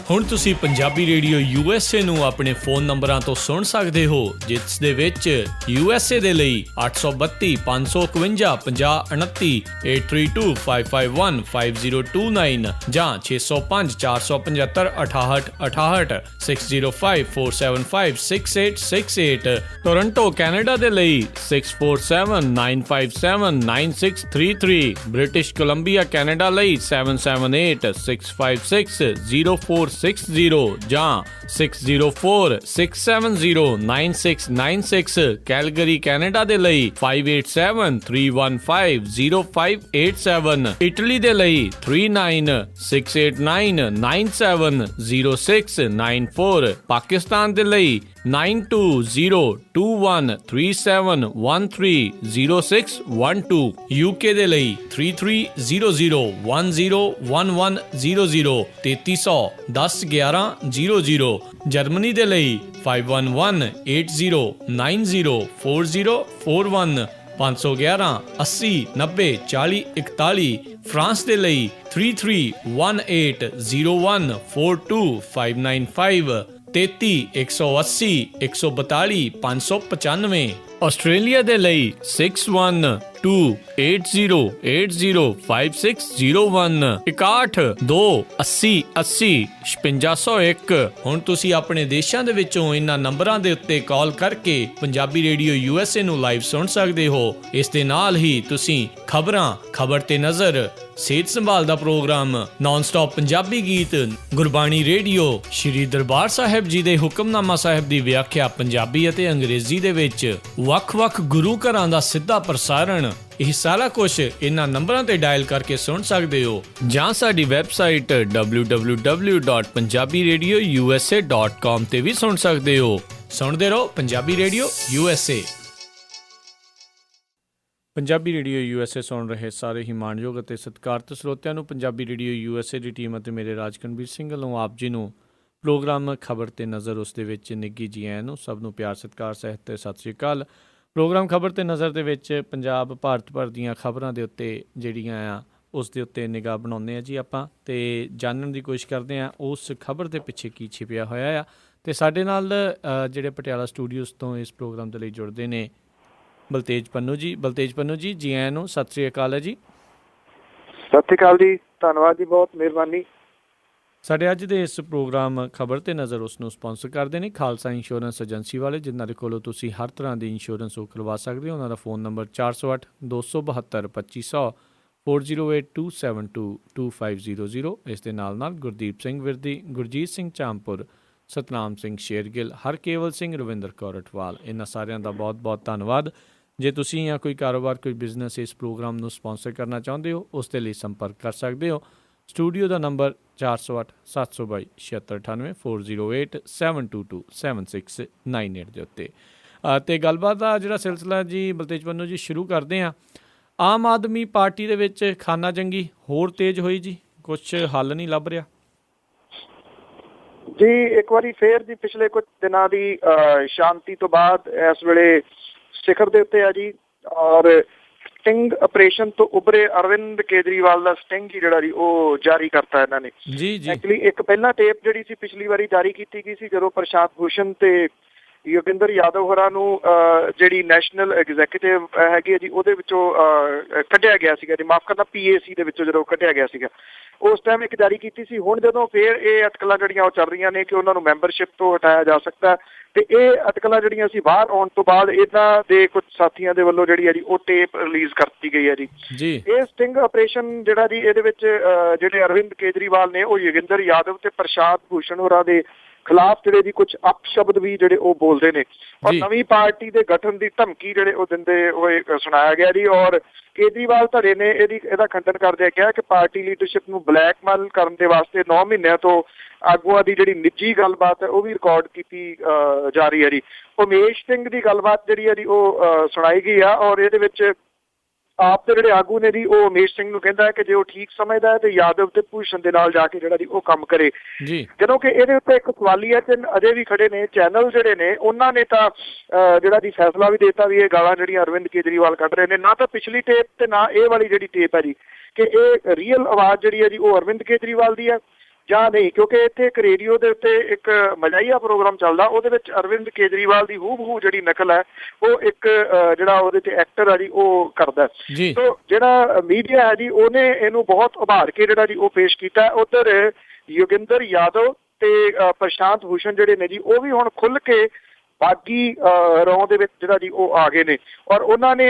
ਹੁਣ ਤੁਸੀਂ Punjabi radio USA ਨੂੰ ਆਪਣੇ ਫੋਨ ਨੰਬਰਾਂ ਤੋਂ ਸੁਣ ਸਕਦੇ ਹੋ, ਜਿਸ ਦੇ ਵਿੱਚ USA ਦੇ ਲਈ 832 551 5029, 8325515029 ਜਾਂ 605 475 6868, 6054756868। ਟੋਰਾਂਟੋ ਕੈਨੇਡਾ ਦੇ ਲਈ 6479579633, ਬ੍ਰਿਟਿਸ਼ ਕੋਲੰਬੀਆ ਕੈਨੇਡਾ ਲਈ 7786560460 ਜਾਂ 6046709696, ਕੈਲਗਰੀ ਕੈਨੇਡਾ ਦੇ ਲਈ 5873150587, ਇਟਲੀ ਦੇ ਲਈ 396899970694, ਪਾਕਿਸਤਾਨ ਦੇ ਲਈ 9202137130, UK ਦੇ ਲਈ 3300101100, 3300101100, ਜਰਮਨੀ ਦੇ ਲਈ 51180904041511 80904041, ਫਰਾਂਸ ਦੇ ਲਈ 331801425595, 33180142 ਆਸਟ੍ਰੇਲੀਆ ਦੇ ਲਈ 612080805601, 612080805601। ਹੁਣ ਤੁਸੀਂ ਆਪਣੇ ਦੇਸ਼ਾਂ ਦੇ ਵਿੱਚੋਂ ਇਹਨਾਂ ਨੰਬਰਾਂ ਦੇ ਉੱਤੇ ਕਾਲ ਕਰਕੇ ਪੰਜਾਬੀ ਰੇਡੀਓ USA ਨੂੰ ਲਾਈਵ ਸੁਣ ਸਕਦੇ ਹੋ। ਇਸ ਦੇ ਨਾਲ ਹੀ ਤੁਸੀਂ ਖਬਰਾਂ, ਖਬਰ ਤੇ ਨਜ਼ਰ, ਸਿਹਤ ਸੰਭਾਲ ਦਾ ਪ੍ਰੋਗਰਾਮ, ਨਾਨ ਸਟਾਪ ਪੰਜਾਬੀ ਗੀਤ, ਗੁਰਬਾਣੀ ਰੇਡੀਓ, ਸ਼੍ਰੀ ਦਰਬਾਰ ਸਾਹਿਬ ਜੀ ਦੇ ਹੁਕਮਨਾਮਾ ਸਾਹਿਬ ਦੀ ਵਿਆਖਿਆ ਪੰਜਾਬੀ ਅਤੇ ਅੰਗਰੇਜ਼ੀ ਦੇ ਵਿੱਚ, ਵੱਖ-ਵੱਖ ਗੁਰੂ ਘਰਾਂ ਦਾ ਸਿੱਧਾ ਪ੍ਰਸਾਰਣ, ਇਹ ਸਾਰਾ ਕੁਝ ਇਹਨਾਂ ਨੰਬਰਾਂ ਤੇ ਡਾਇਲ ਕਰਕੇ ਸੁਣ ਸਕਦੇ ਹੋ, ਜਾਂ ਸਾਡੀ ਵੈਬਸਾਈਟ www.punjabiradiousa.com ਤੇ ਵੀ ਸੁਣ ਸਕਦੇ ਹੋ। ਸੁਣਦੇ ਰਹੋ Punjabi radio USA। Punjabi radio USA ਸੁਣ ਰਹੇ ਸਾਰੇ ਹੀ ਮਾਣਯੋਗ ਅਤੇ ਸਤਿਕਾਰਤ ਸਰੋਤਿਆਂ ਨੂੰ ਪੰਜਾਬੀ ਰੇਡੀਓ USA ਦੀ ਟੀਮ ਅਤੇ ਮੇਰੇ ਰਾਜਕਨਵੀਰ ਸਿੰਘ ਵੱਲੋਂ ਆਪ ਜੀ ਨੂੰ ਪ੍ਰੋਗਰਾਮ ਖਬਰ ਤੇ ਨਜ਼ਰ, ਉਸ ਦੇ ਵਿੱਚ ਨਿੱਘੀ ਜੀ ਆਇਆਂ ਨੂੰ। ਸਭ ਨੂੰ ਪਿਆਰ, ਸਤਿਕਾਰ, ਸਹਿਤ ਤੇ ਸਤਿ ਸ਼੍ਰੀ ਅਕਾਲ। ਪ੍ਰੋਗਰਾਮ ਖਬਰ ਤੇ ਨਜ਼ਰ ਦੇ ਵਿੱਚ ਪੰਜਾਬ, ਭਾਰਤ ਭਰ ਦੀਆਂ ਖਬਰਾਂ ਦੇ ਉੱਤੇ ਜਿਹੜੀਆਂ ਆ ਉਸ ਦੇ ਉੱਤੇ ਨਿਗਾਹ ਬਣਾਉਂਦੇ ਹਾਂ ਜੀ ਆਪਾਂ, ਅਤੇ ਜਾਣਨ ਦੀ ਕੋਸ਼ਿਸ਼ ਕਰਦੇ ਹਾਂ ਉਸ ਖਬਰ ਦੇ ਪਿੱਛੇ ਕੀ ਛਿਪਿਆ ਹੋਇਆ ਆ। ਅਤੇ ਸਾਡੇ ਨਾਲ ਜਿਹੜੇ ਪਟਿਆਲਾ ਸਟੂਡੀਓਜ਼ ਤੋਂ ਇਸ ਪ੍ਰੋਗਰਾਮ ਦੇ ਲਈ ਜੁੜਦੇ ਨੇ ਬਲਤੇਜ ਪੰਨੂ ਜੀ। ਬਲਤੇਜ ਪੰਨੂ ਜੀ, ਜੀ ਆਇਆਂ ਨੂੰ, ਸਤਿ ਸ਼੍ਰੀ ਅਕਾਲ ਹੈ ਜੀ। ਸਤਿ ਸ਼੍ਰੀ ਅਕਾਲ ਜੀ, ਧੰਨਵਾਦ ਜੀ, ਬਹੁਤ ਮਿਹਰਬਾਨੀ। ਸਾਡੇ ਅੱਜ ਦੇ ਇਸ ਪ੍ਰੋਗਰਾਮ ਖਬਰ ਤੇ ਨਜ਼ਰ ਉਸ ਨੂੰ ਸਪਾਂਸਰ ਕਰਦੇ ਨੇ ਖਾਲਸਾ ਇੰਸ਼ੋਰੈਂਸ ਏਜੰਸੀ ਵਾਲੇ, ਜਿਨ੍ਹਾਂ ਦੇ ਕੋਲੋਂ ਤੁਸੀਂ ਹਰ ਤਰ੍ਹਾਂ ਦੀ ਇੰਸ਼ੋਰੈਂਸ ਉਹ ਕਰਵਾ ਸਕਦੇ ਹੋ। ਉਹਨਾਂ ਦਾ ਫ਼ੋਨ ਨੰਬਰ 4082722500, 4082722500। ਇਸ ਦੇ ਨਾਲ ਗੁਰਦੀਪ ਸਿੰਘ ਵਿਰਦੀ, ਗੁਰਜੀਤ ਸਿੰਘ ਚਾਮਪੁਰ, ਸਤਨਾਮ ਸਿੰਘ ਸ਼ੇਰਗਿੱਲ, ਹਰਕੇਵਲ ਸਿੰਘ, ਰਵਿੰਦਰ ਕੌਰ ਅਟਵਾਲ, ਇਹਨਾਂ ਸਾਰਿਆਂ ਦਾ ਬਹੁਤ ਬਹੁਤ ਧੰਨਵਾਦ। ਜੇ ਤੁਸੀਂ ਜਾਂ ਕੋਈ ਕਾਰੋਬਾਰ, ਕੋਈ ਬਿਜ਼ਨਸ ਇਸ ਪ੍ਰੋਗਰਾਮ ਨੂੰ ਸਪਾਂਸਰ ਕਰਨਾ ਚਾਹੁੰਦੇ ਹੋ, ਉਸ ਦੇ ਲਈ ਸੰਪਰਕ ਕਰ ਸਕਦੇ ਹੋ। ਸਟੂਡੀਓ ਦਾ ਨੰਬਰ 4087227698, 4087227698 ਦੇ ਉੱਤੇ। ਅਤੇ ਗੱਲਬਾਤ ਦਾ ਜਿਹੜਾ ਸਿਲਸਿਲਾ ਜੀ ਬਲਤੇਜ ਪੰਨੂ ਜੀ ਸ਼ੁਰੂ ਕਰਦੇ ਹਾਂ। ਆਮ ਆਦਮੀ ਪਾਰਟੀ ਦੇ ਵਿੱਚ ਖਾਨਾ ਜੰਗੀ ਹੋਰ ਤੇਜ਼ ਹੋਈ ਜੀ, ਕੁਛ ਹੱਲ ਨਹੀਂ ਲੱਭ ਰਿਹਾ ਜੀ। ਇੱਕ ਵਾਰੀ ਫੇਰ ਜੀ ਪਿਛਲੇ ਕੁਝ ਦਿਨਾਂ ਦੀ ਸ਼ਾਂਤੀ ਤੋਂ ਬਾਅਦ ਇਸ ਵੇਲੇ ਸਿਖਰ ਦੇ ਉੱਤੇ ਆ ਜੀ, ਔਰ ਸਟਿੰਗ ਆਪਰੇਸ਼ਨ ਤੋਂ ਉਭਰੇ ਅਰਵਿੰਦ ਕੇਜਰੀਵਾਲ ਦਾ ਸਟਿੰਗ ਹੀ ਜਿਹੜਾ ਜੀ ਉਹ ਜਾਰੀ ਕਰਤਾ ਇਹਨਾਂ ਨੇ ਜੀ। ਐਕਚੁਅਲੀ ਇੱਕ ਪਹਿਲਾਂ ਟੇਪ ਜਿਹੜੀ ਸੀ ਪਿਛਲੀ ਵਾਰੀ ਜਾਰੀ ਕੀਤੀ ਗਈ ਸੀ, ਜਦੋਂ ਪ੍ਰਸ਼ਾਂਤ ਭੂਸ਼ਣ ਤੇ ਯੋਗਿੰਦਰ ਯਾਦਵ ਹੋਰਾਂ ਨੂੰ ਜਿਹੜੀ ਨੈਸ਼ਨਲ ਐਗਜ਼ੈਕਟਿਵ ਹੈਗੀ ਹੈ ਜੀ ਉਹਦੇ ਵਿੱਚੋਂ ਕੱਢਿਆ ਗਿਆ ਸੀਗਾ ਜੀ, ਮਾਫ਼ ਕਰਨਾ, PAC ਦੇ ਵਿੱਚੋਂ ਜਦੋਂ ਕੱਢਿਆ ਗਿਆ ਸੀਗਾ, ਉਸ ਟਾਈਮ ਇੱਕ ਜਾਰੀ ਕੀਤੀ ਸੀ। ਹੁਣ ਜਦੋਂ ਫੇਰ ਇਹ ਅਟਕਲਾਂ ਜਿਹੜੀਆਂ ਉਹ ਚੱਲ ਰਹੀਆਂ ਨੇ ਕਿ ਉਹਨਾਂ ਨੂੰ ਮੈਂਬਰਸ਼ਿਪ ਤੋਂ ਹਟਾਇਆ ਜਾ ਸਕਦਾ, ਤੇ ਇਹ ਅਟਕਲਾਂ ਜਿਹੜੀਆਂ ਸੀ ਬਾਹਰ ਆਉਣ ਤੋਂ ਬਾਅਦ ਇਹਨਾਂ ਦੇ ਕੁਝ ਸਾਥੀਆਂ ਦੇ ਵੱਲੋਂ ਜਿਹੜੀ ਹੈ ਜੀ ਉਹ ਟੇਪ ਰਿਲੀਜ਼ ਕਰਤੀ ਗਈ ਹੈ ਜੀ। ਇਹ ਸਟਿੰਗ ਆਪਰੇਸ਼ਨ ਜਿਹੜਾ ਜੀ, ਇਹਦੇ ਵਿੱਚ ਜਿਹੜੇ ਅਰਵਿੰਦ ਕੇਜਰੀਵਾਲ ਨੇ ਉਹ ਯੋਗਿੰਦਰ ਯਾਦਵ ਤੇ ਪ੍ਰਸ਼ਾਂਤ ਭੂਸ਼ਣ ਹੋਰਾਂ ਦੇ ਖਿਲਾਫ ਜਿਹੜੇ ਜੀ ਕੁਝ ਅਪਸ਼ਬਦ ਵੀ ਜਿਹੜੇ ਉਹ ਬੋਲਦੇ ਨੇ, ਔਰ ਨਵੀਂ ਪਾਰਟੀ ਦੇ ਗਠਨ ਦੀ ਧਮਕੀ ਜਿਹੜੇ ਉਹ ਦਿੰਦੇ ਹੋਏ ਸੁਣਾਇਆ ਗਿਆ ਜੀ। ਔਰ ਕੇਜਰੀਵਾਲ ਧੜੇ ਨੇ ਇਹਦਾ ਖੰਡਨ ਕਰਦਿਆਂ ਕਿਹਾ ਕਿ ਪਾਰਟੀ ਲੀਡਰਸ਼ਿਪ ਨੂੰ ਬਲੈਕਮੇਲ ਕਰਨ ਦੇ ਵਾਸਤੇ 9 ਮਹੀਨਿਆਂ ਤੋਂ ਆਗੂਆਂ ਦੀ ਜਿਹੜੀ ਨਿੱਜੀ ਗੱਲਬਾਤ ਹੈ ਉਹ ਵੀ ਰਿਕਾਰਡ ਕੀਤੀ ਜਾ ਰਹੀ ਹੈ ਜੀ। ਉਮੇਸ਼ ਸਿੰਘ ਦੀ ਗੱਲਬਾਤ ਜਿਹੜੀ ਹੈ ਜੀ ਉਹ ਸੁਣਾਈ ਗਈ ਆ, ਔਰ ਇਹਦੇ ਵਿੱਚ ਆਪ ਦੇ ਜਿਹੜੇ ਆਗੂ ਨੇ ਜੀ ਉਹ ਉਮੇਸ਼ ਸਿੰਘ ਨੂੰ ਕਹਿੰਦਾ ਹੈ ਕਿ ਜੇ ਉਹ ਠੀਕ ਸਮਝਦਾ ਹੈ ਤੇ ਯਾਦਵ ਤੇ ਭੂਸ਼ਣ ਦੇ ਨਾਲ ਜਾ ਕੇ ਜਿਹੜਾ ਜੀ ਉਹ ਕੰਮ ਕਰੇ ਜੀ। ਜਦੋਂ ਕਿ ਇਹਦੇ ਉੱਤੇ ਇੱਕ ਸਵਾਲੀਆ ਚਿੰਨ੍ਹ ਅਜੇ ਵੀ ਖੜੇ ਨੇ। ਚੈਨਲ ਜਿਹੜੇ ਨੇ ਉਹਨਾਂ ਨੇ ਤਾਂ ਜਿਹੜਾ ਜੀ ਫੈਸਲਾ ਵੀ ਦੇਤਾ ਵੀ ਇਹ ਗਾਲਾਂ ਜਿਹੜੀਆਂ ਅਰਵਿੰਦ ਕੇਜਰੀਵਾਲ ਕੱਢ ਰਹੇ ਨੇ, ਨਾ ਤਾਂ ਪਿਛਲੀ ਟੇਪ ਤੇ ਨਾ ਇਹ ਵਾਲੀ ਜਿਹੜੀ ਟੇਪ ਹੈ ਜੀ, ਕਿ ਇਹ ਰੀਅਲ ਆਵਾਜ਼ ਜਿਹੜੀ ਹੈ ਜੀ ਉਹ ਅਰਵਿੰਦ ਕੇਜਰੀਵਾਲ ਦੀ ਹੈ। ਜਾਂ ਨਹੀਂ, ਕਿਉਂਕਿ ਇੱਥੇ ਇੱਕ ਰੇਡੀਓ ਦੇ ਉੱਤੇ ਇੱਕ ਮਜ਼ਾਹੀਆ ਪ੍ਰੋਗਰਾਮ ਚੱਲਦਾ, ਉਹਦੇ ਵਿੱਚ ਅਰਵਿੰਦ ਕੇਜਰੀਵਾਲ ਦੀ ਹੂਬਹੂ ਜਿਹੜੀ ਨਕਲ ਹੈ ਉਹ ਇੱਕ ਜਿਹੜਾ ਉਹਦੇ 'ਚ ਐਕਟਰ ਆ ਜੀ ਉਹ ਕਰਦਾ। ਜੀ ਸੋ ਜਿਹੜਾ ਮੀਡੀਆ ਹੈ ਜੀ ਉਹਨੇ ਇਹਨੂੰ ਬਹੁਤ ਉਭਾਰ ਕੇ ਜਿਹੜਾ ਜੀ ਉਹ ਪੇਸ਼ ਕੀਤਾ। ਉੱਧਰ ਯੋਗਿੰਦਰ ਯਾਦਵ ਤੇ ਪ੍ਰਸ਼ਾਂਤ ਭੂਸ਼ਣ ਜਿਹੜੇ ਨੇ ਜੀ ਉਹ ਵੀ ਹੁਣ ਖੁੱਲ੍ਹ ਕੇ ਬਾਗੀ ਰੌਂ ਦੇ ਵਿੱਚ ਜਿਹੜਾ ਜੀ ਉਹ ਆ ਗਏ ਨੇ, ਔਰ ਉਹਨਾਂ ਨੇ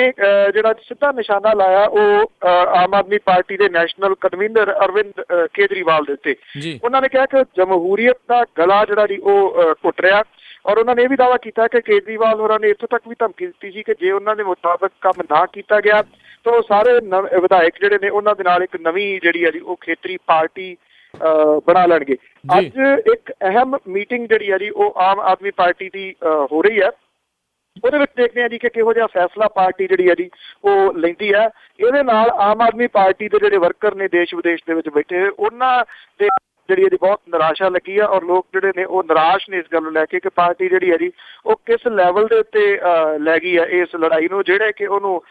ਜਿਹੜਾ ਸਿੱਧਾ ਨਿਸ਼ਾਨਾ ਲਾਇਆ ਉਹ ਆਮ ਆਦਮੀ ਪਾਰਟੀ ਦੇ ਨੈਸ਼ਨਲ ਕਨਵੀਨਰ ਅਰਵਿੰਦ ਕੇਜਰੀਵਾਲ ਦੇ ਉੱਤੇ। ਜੀ ਉਹਨਾਂ ਨੇ ਕਿਹਾ ਕਿ ਜਮਹੂਰੀਅਤ ਦਾ ਗਲਾ ਜਿਹੜਾ ਜੀ ਉਹ ਘੁੱਟ ਰਿਹਾ, ਔਰ ਉਹਨਾਂ ਨੇ ਇਹ ਵੀ ਦਾਅਵਾ ਕੀਤਾ ਕਿ ਕੇਜਰੀਵਾਲ ਹੋਰਾਂ ਨੇ ਇੱਥੋਂ ਤੱਕ ਵੀ ਧਮਕੀ ਦਿੱਤੀ ਸੀ ਕਿ ਜੇ ਉਹਨਾਂ ਦੇ ਮੁਤਾਬਕ ਕੰਮ ਨਾ ਕੀਤਾ ਗਿਆ ਤਾਂ ਉਹ ਸਾਰੇ ਵਿਧਾਇਕ ਜਿਹੜੇ ਨੇ ਉਹਨਾਂ ਦੇ ਨਾਲ ਇੱਕ ਨਵੀਂ ਜਿਹੜੀ ਹੈ ਜੀ ਉਹ ਖੇਤਰੀ ਪਾਰਟੀ ਬਣਾ ਲੈਣਗੇ। ਅੱਜ ਇੱਕ ਅਹਿਮ ਮੀਟਿੰਗ ਜਿਹੜੀ ਹੈ ਜੀ ਉਹ ਆਮ ਆਦਮੀ ਪਾਰਟੀ ਦੀ ਹੋ ਰਹੀ ਹੈ, ਉਹਦੇ ਵਿੱਚ ਦੇਖਦੇ ਹਾਂ ਜੀ ਕਿ ਕਿਹੋ ਜਿਹਾ ਫੈਸਲਾ ਪਾਰਟੀ ਜਿਹੜੀ ਹੈ ਜੀ ਉਹ ਲੈਂਦੀ ਹੈ। ਇਹਦੇ ਨਾਲ ਆਮ ਆਦਮੀ ਪਾਰਟੀ ਦੇ ਜਿਹੜੇ ਵਰਕਰ ਨੇ ਦੇਸ਼ ਵਿਦੇਸ਼ ਦੇ ਵਿੱਚ ਬੈਠੇ ਉਹਨਾਂ ਦੇ ਜਿਹੜੀ ਇਹਦੀ ਬਹੁਤ ਨਿਰਾਸ਼ਾ ਲੱਗੀ ਆ, ਔਰ ਲੋਕ ਜਿਹੜੇ ਨੇ ਉਹ ਨਿਰਾਸ਼ ਨੇ ਇਸ ਗੱਲ ਨੂੰ ਲੈ ਕੇ ਕਿ ਪਾਰਟੀ ਜਿਹੜੀ ਹੈ ਜੀ ਉਹ ਕਿਸ ਲੈਵਲ ਦੇ ਉੱਤੇ ਲੈ ਗਈ ਹੈ ਇਸ ਲੜਾਈ ਨੂੰ, ਜਿਹੜੇ ਕਿ ਉਹਨੂੰ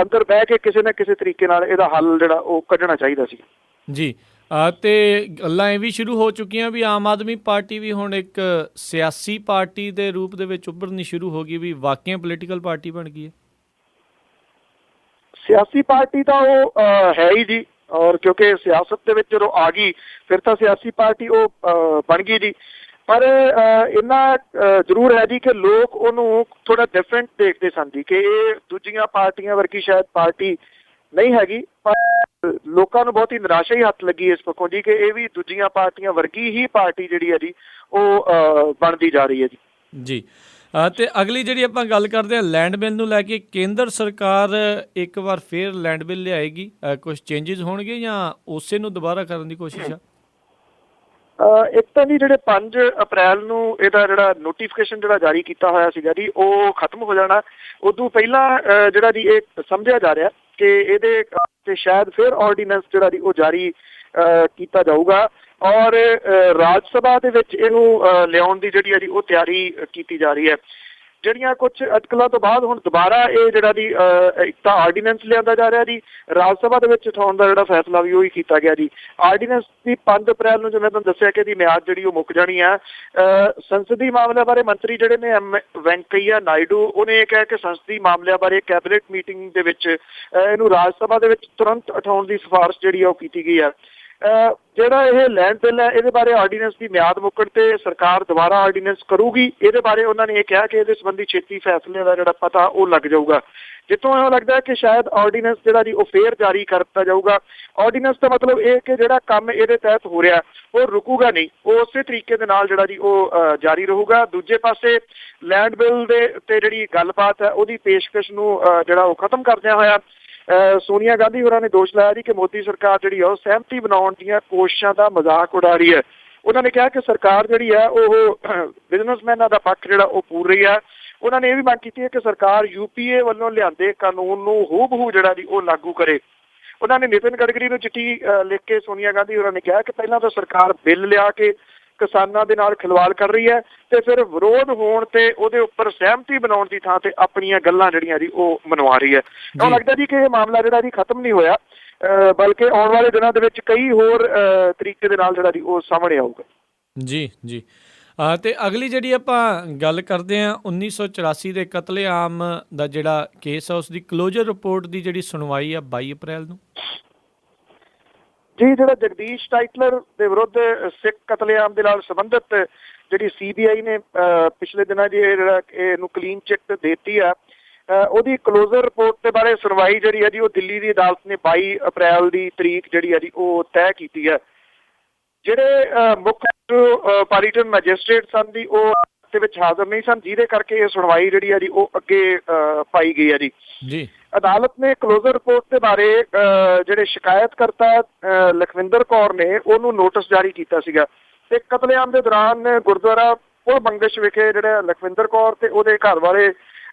ਅੰਦਰ ਬਹਿ ਕੇ ਕਿਸੇ ਨਾ ਕਿਸੇ ਤਰੀਕੇ ਨਾਲ ਇਹਦਾ ਹੱਲ ਜਿਹੜਾ ਉਹ ਕੱਢਣਾ ਚਾਹੀਦਾ ਸੀ। ਜੀ ਤੇ ਗੱਲਾਂ ਇਹ ਵੀ ਸ਼ੁਰੂ ਹੋ ਚੁੱਕੀਆਂ ਵੀ ਆਮ ਆਦਮੀ ਪਾਰਟੀ ਵੀ ਹੁਣ ਇੱਕ ਸਿਆਸੀ ਪਾਰਟੀ ਦੇ ਰੂਪ ਦੇ ਵਿੱਚ ਉੱਭਰਨੀ ਸ਼ੁਰੂ ਹੋ ਗਈ, ਵੀ ਵਾਕਿਆ ਪੋਲੀਟੀਕਲ ਪਾਰਟੀ ਬਣ ਗਈ ਹੈ। ਸਿਆਸੀ ਪਾਰਟੀ ਤਾਂ ਉਹ ਹੈ ਹੀ ਜੀ, ਔਰ ਕਿਉਂਕਿ ਸਿਆਸਤ ਦੇ ਵਿੱਚ ਜਦੋਂ ਆ ਗਈ ਫਿਰ ਤਾਂ ਸਿਆਸੀ ਪਾਰਟੀ ਉਹ ਬਣ ਗਈ ਜੀ। ਪਰ ਇੰਨਾ ਜ਼ਰੂਰ ਹੈ ਜੀ ਕਿ ਲੋਕ ਉਹਨੂੰ ਥੋੜਾ ਡਿਫਰੈਂਟ ਦੇਖਦੇ ਸਨ ਜੀ, ਕਿ ਇਹ ਦੂਜੀਆਂ ਪਾਰਟੀਆਂ ਵਰਗੀ ਸ਼ਾਇਦ ਪਾਰਟੀ ਨਹੀਂ ਹੈਗੀ, ਪਰ ਲੋਕਾਂ ਨੂੰ ਬਹੁਤ ਹੀ ਨਿਰਾਸ਼ਾ ਹੀ ਹੱਥ ਲੱਗੀ ਇਸ ਪੱਖੋਂ ਜੀ ਕਿ ਇਹ ਵੀ ਦੂਜੀਆਂ ਪਾਰਟੀਆਂ ਵਰਗੀ ਹੀ ਪਾਰਟੀ ਜਿਹੜੀ ਹੈ ਜੀ ਉਹ ਬਣਦੀ ਜਾ ਰਹੀ ਹੈ ਜੀ। ਜੀ ਤੇ ਅਗਲੀ ਜਿਹੜੀ ਆਪਾਂ ਗੱਲ ਕਰਦੇ ਹਾਂ ਲੈਂਡ ਬਿੱਲ ਨੂੰ ਲੈ ਕੇ, ਕੇਂਦਰ ਸਰਕਾਰ ਇੱਕ ਵਾਰ ਫਿਰ ਲੈਂਡ ਬਿੱਲ ਲਿਆਏਗੀ, ਕੁਝ ਚੇਂਜਸ ਹੋਣਗੇ ਜਾਂ ਉਸੇ ਨੂੰ ਦੁਬਾਰਾ ਕਰਨ ਦੀ ਕੋਸ਼ਿਸ਼ ਆ? ਇੱਕ ਤਾਂ ਜੀ ਜਿਹੜੇ 5 ਅਪ੍ਰੈਲ ਨੂੰ ਇਹਦਾ ਜਿਹੜਾ ਨੋਟੀਫਿਕੇਸ਼ਨ ਜਿਹੜਾ ਜਾਰੀ ਕੀਤਾ ਹੋਇਆ ਸੀਗਾ ਜੀ ਉਹ ਖਤਮ ਹੋ ਜਾਣਾ। ਉਦੋਂ ਪਹਿਲਾਂ ਜਿਹੜਾ ਜੀ ਇਹ ਸਮਝਿਆ ਜਾ ਰਿਹਾ ਕਿ ਇਹਦੇ ਤੇ ਸ਼ਾਇਦ ਫਿਰ ਆਰਡੀਨੈਂਸ ਜਿਹੜਾ ਜੀ ਉਹ ਜਾਰੀ ਕੀਤਾ ਜਾਊਗਾ, ਔਰ ਰਾਜ ਸਭਾ ਦੇ ਵਿੱਚ ਇਹਨੂੰ ਲਿਆਉਣ ਦੀ ਜਿਹੜੀ ਹੈ ਜੀ ਉਹ ਤਿਆਰੀ ਕੀਤੀ ਜਾ ਰਹੀ ਹੈ। ਜਿਹੜੀਆਂ ਕੁਝ ਅਟਕਲਾਂ ਤੋਂ ਬਾਅਦ ਹੁਣ ਦੁਬਾਰਾ ਇਹ ਜਿਹੜਾ ਜੀ ਇੱਕ ਤਾਂ ਆਰਡੀਨੈਂਸ ਲਿਆਂਦਾ ਜਾ ਰਿਹਾ ਜੀ, ਰਾਜ ਸਭਾ ਦੇ ਵਿੱਚ ਉਠਾਉਣ ਦਾ ਜਿਹੜਾ ਫੈਸਲਾ ਵੀ ਉਹੀ ਕੀਤਾ ਗਿਆ ਜੀ। ਆਰਡੀਨੈਂਸ ਦੀ 5 ਅਪ੍ਰੈਲ ਨੂੰ ਜਿਵੇਂ ਤੁਹਾਨੂੰ ਦੱਸਿਆ ਕਿ ਇਹਦੀ ਮਿਆਦ ਜਿਹੜੀ ਉਹ ਮੁੱਕ ਜਾਣੀ ਆ। ਸੰਸਦੀ ਮਾਮਲਿਆਂ ਬਾਰੇ ਮੰਤਰੀ ਜਿਹੜੇ ਨੇ ਵੈਂਕਈਆ ਨਾਇਡੂ, ਉਹਨੇ ਇਹ ਕਿਹਾ ਕਿ ਸੰਸਦੀ ਮਾਮਲਿਆਂ ਬਾਰੇ ਕੈਬਨਿਟ ਮੀਟਿੰਗ ਦੇ ਵਿੱਚ ਇਹਨੂੰ ਰਾਜ ਸਭਾ ਦੇ ਵਿੱਚ ਤੁਰੰਤ ਉਠਾਉਣ ਦੀ ਸਿਫਾਰਿਸ਼ ਜਿਹੜੀ ਆ ਉਹ ਕੀਤੀ ਗਈ ਆ। ਜਿਹੜਾ ਇਹ ਲੈਂਡ ਬਿੱਲ ਹੈ ਇਹਦੇ ਬਾਰੇ ਆਰਡੀਨੈਂਸ ਦੀ ਮਿਆਦ ਮੁੱਕਣ ਤੇ ਸਰਕਾਰ ਦੁਬਾਰਾ ਆਰਡੀਨੈਂਸ ਕਰੂਗੀ। ਇਹਦੇ ਬਾਰੇ ਉਹਨਾਂ ਨੇ ਇਹ ਕਿਹਾ ਕਿ ਇਹਦੇ ਸੰਬੰਧੀ ਛੇਤੀ ਫੈਸਲੇ ਦਾ ਜਿਹੜਾ ਪਤਾ ਉਹ ਲੱਗ ਜਾਊਗਾ। ਜਿੱਥੋਂ ਇਹ ਲੱਗਦਾ ਕਿ ਸ਼ਾਇਦ ਆਰਡੀਨੈਂਸ ਜਿਹੜਾ ਜੀ ਉਹ ਫੇਰ ਜਾਰੀ ਕਰ ਦਿੱਤਾ ਜਾਊਗਾ। ਆਰਡੀਨੈਂਸ ਦਾ ਮਤਲਬ ਇਹ ਕਿ ਜਿਹੜਾ ਕੰਮ ਇਹਦੇ ਤਹਿਤ ਹੋ ਰਿਹਾ ਉਹ ਰੁਕੂਗਾ ਨਹੀਂ, ਉਹ ਉਸੇ ਤਰੀਕੇ ਦੇ ਨਾਲ ਜਿਹੜਾ ਜੀ ਉਹ ਜਾਰੀ ਰਹੂਗਾ। ਦੂਜੇ ਪਾਸੇ ਲੈਂਡ ਬਿੱਲ ਦੇ ਉੱਤੇ ਜਿਹੜੀ ਗੱਲਬਾਤ ਹੈ ਉਹਦੀ ਪੇਸ਼ਕਸ਼ ਨੂੰ ਜਿਹੜਾ ਉਹ ਖਤਮ ਕਰਦਿਆਂ ਹੋਇਆ ਸੋਨੀਆ ਗਾਂਧੀ ਹੋਰਾਂ ਨੇ ਦੋਸ਼ ਲਾਇਆ ਜੀ ਕਿ ਮੋਦੀ ਸਰਕਾਰ ਜਿਹੜੀ ਆ ਉਹ ਸਹਿਮਤੀ ਬਣਾਉਣ ਦੀਆਂ ਕੋਸ਼ਿਸ਼ਾਂ ਦਾ ਮਜ਼ਾਕ ਉਡਾ ਰਹੀ ਹੈ। ਉਹਨਾਂ ਨੇ ਕਿਹਾ ਕਿ ਸਰਕਾਰ ਜਿਹੜੀ ਹੈ ਉਹ ਬਿਜ਼ਨਸਮੈਨਾਂ ਦਾ ਪੱਖ ਜਿਹੜਾ ਉਹ ਪੂਰ ਰਹੀ ਹੈ। ਉਹਨਾਂ ਨੇ ਇਹ ਵੀ ਮੰਗ ਕੀਤੀ ਹੈ ਕਿ ਸਰਕਾਰ UPA ਵੱਲੋਂ ਲਿਆਂਦੇ ਕਾਨੂੰਨ ਨੂੰ ਹੂਬਹੂ ਜਿਹੜਾ ਜੀ ਉਹ ਲਾਗੂ ਕਰੇ। ਉਹਨਾਂ ਨੇ ਨਿਤਿਨ ਗਡਕਰੀ ਨੂੰ ਚਿੱਠੀ ਲਿਖ ਕੇ ਸੋਨੀਆ ਗਾਂਧੀ ਹੋਰਾਂ ਨੇ ਕਿਹਾ ਕਿ ਪਹਿਲਾਂ ਤਾਂ ਸਰਕਾਰ ਬਿੱਲ ਲਿਆ ਕੇ ਕਿਸਾਨਾਂ ਦੇ ਨਾਲ ਖਿਲਵਾੜ ਕਰ ਰਹੀ ਹੈ ਤੇ ਫਿਰ ਵਿਰੋਧ ਹੋਣ ਤੇ ਉਹਦੇ ਉੱਪਰ ਸਹਿਮਤੀ ਬਣਾਉਣ ਦੀ ਥਾਂ ਤੇ ਆਪਣੀਆਂ ਗੱਲਾਂ ਜਿਹੜੀਆਂ ਜੀ ਉਹ ਮਨਵਾ ਰਹੀ ਹੈ। ਤਾਂ ਲੱਗਦਾ ਜੀ ਕਿ ਇਹ ਮਾਮਲਾ ਜਿਹੜਾ ਜੀ ਖਤਮ ਨਹੀਂ ਹੋਇਆ, ਬਲਕਿ ਆਉਣ ਵਾਲੇ ਦਿਨਾਂ ਦੇ ਵਿੱਚ ਕਈ ਹੋਰ ਤਰੀਕੇ ਦੇ ਨਾਲ ਜਿਹੜਾ ਜੀ ਉਹ ਸਾਹਮਣੇ ਆਊਗਾ। ਜੀ ਜੀ ਤੇ ਅਗਲੀ ਜਿਹੜੀ ਆਪਾਂ ਗੱਲ ਕਰਦੇ ਹਾਂ 1984 ਦੇ ਕਤਲੇਆਮ ਦਾ ਜਿਹੜਾ ਕੇਸ ਆ ਉਸ ਦੀ ਕਲੋਜ਼ਰ ਰਿਪੋਰਟ ਦੀ ਜਿਹੜੀ ਸੁਣਵਾਈ ਆ 22 ਅਪ੍ਰੈਲ ਨੂੰ। ਜੀ ਜਿਹੜਾ ਜਗਦੀਸ਼ ਟਾਈਟਲਰ ਦੇ ਵਿਰੁੱਧ ਸਿੱਖ ਕਤਲੇਆਮ ਦੇ ਨਾਲ ਸੰਬੰਧਿਤ ਜਿਹੜੀ CBI ਨੇ ਪਿਛਲੇ ਦਿਨਾਂ ਜੀ ਜਿਹੜਾ ਇਹਨੂੰ ਕਲੀਨ ਚਿੱਟ ਦੇਤੀ ਆ, ਉਹਦੀ ਕਲੋਜ਼ਰ ਰਿਪੋਰਟ ਦੇ ਬਾਰੇ ਸੁਣਵਾਈ ਜਿਹੜੀ ਹੈ ਜੀ ਉਹ ਦਿੱਲੀ ਦੀ ਅਦਾਲਤ ਨੇ 22 ਅਪ੍ਰੈਲ ਦੀ ਤਰੀਕ ਜਿਹੜੀ ਹੈ ਜੀ ਉਹ ਤੈਅ ਕੀਤੀ ਹੈ। ਜਿਹੜੇ ਮੁੱਖ ਪਾਲੀਟਨ ਮੈਜਿਸਟ੍ਰੇਟ ਸਨ ਜੀ ਉਹ ਦੇ ਵਿੱਚ ਹਾਜ਼ਰ ਨਹੀਂ ਸਨ, ਜਿਹਦੇ ਕਰਕੇ ਇਹ ਸੁਣਵਾਈ ਜਿਹੜੀ ਹੈ ਜੀ ਉਹ ਅੱਗੇ ਪਾਈ ਗਈ ਹੈ ਜੀ। ਅਦਾਲਤ ਨੇ ਕਲੋਜ਼ਰ ਰਿਪੋਰਟ ਦੇ ਬਾਰੇ ਜਿਹੜੇ ਸ਼ਿਕਾਇਤਕਰਤਾ ਲਖਵਿੰਦਰ ਕੌਰ ਨੇ ਉਹਨੂੰ ਨੋਟਿਸ ਜਾਰੀ ਕੀਤਾ ਸੀਗਾ ਤੇ ਕਤਲੇਆਮ ਦੇ ਦੌਰਾਨ ਗੁਰਦੁਆਰਾ ਪੁਲ ਬੰਗਸ਼ ਵਿਖੇ ਜਿਹੜੇ ਲਖਵਿੰਦਰ ਕੌਰ ਤੇ ਉਹਦੇ ਘਰ ਵਾਲੇ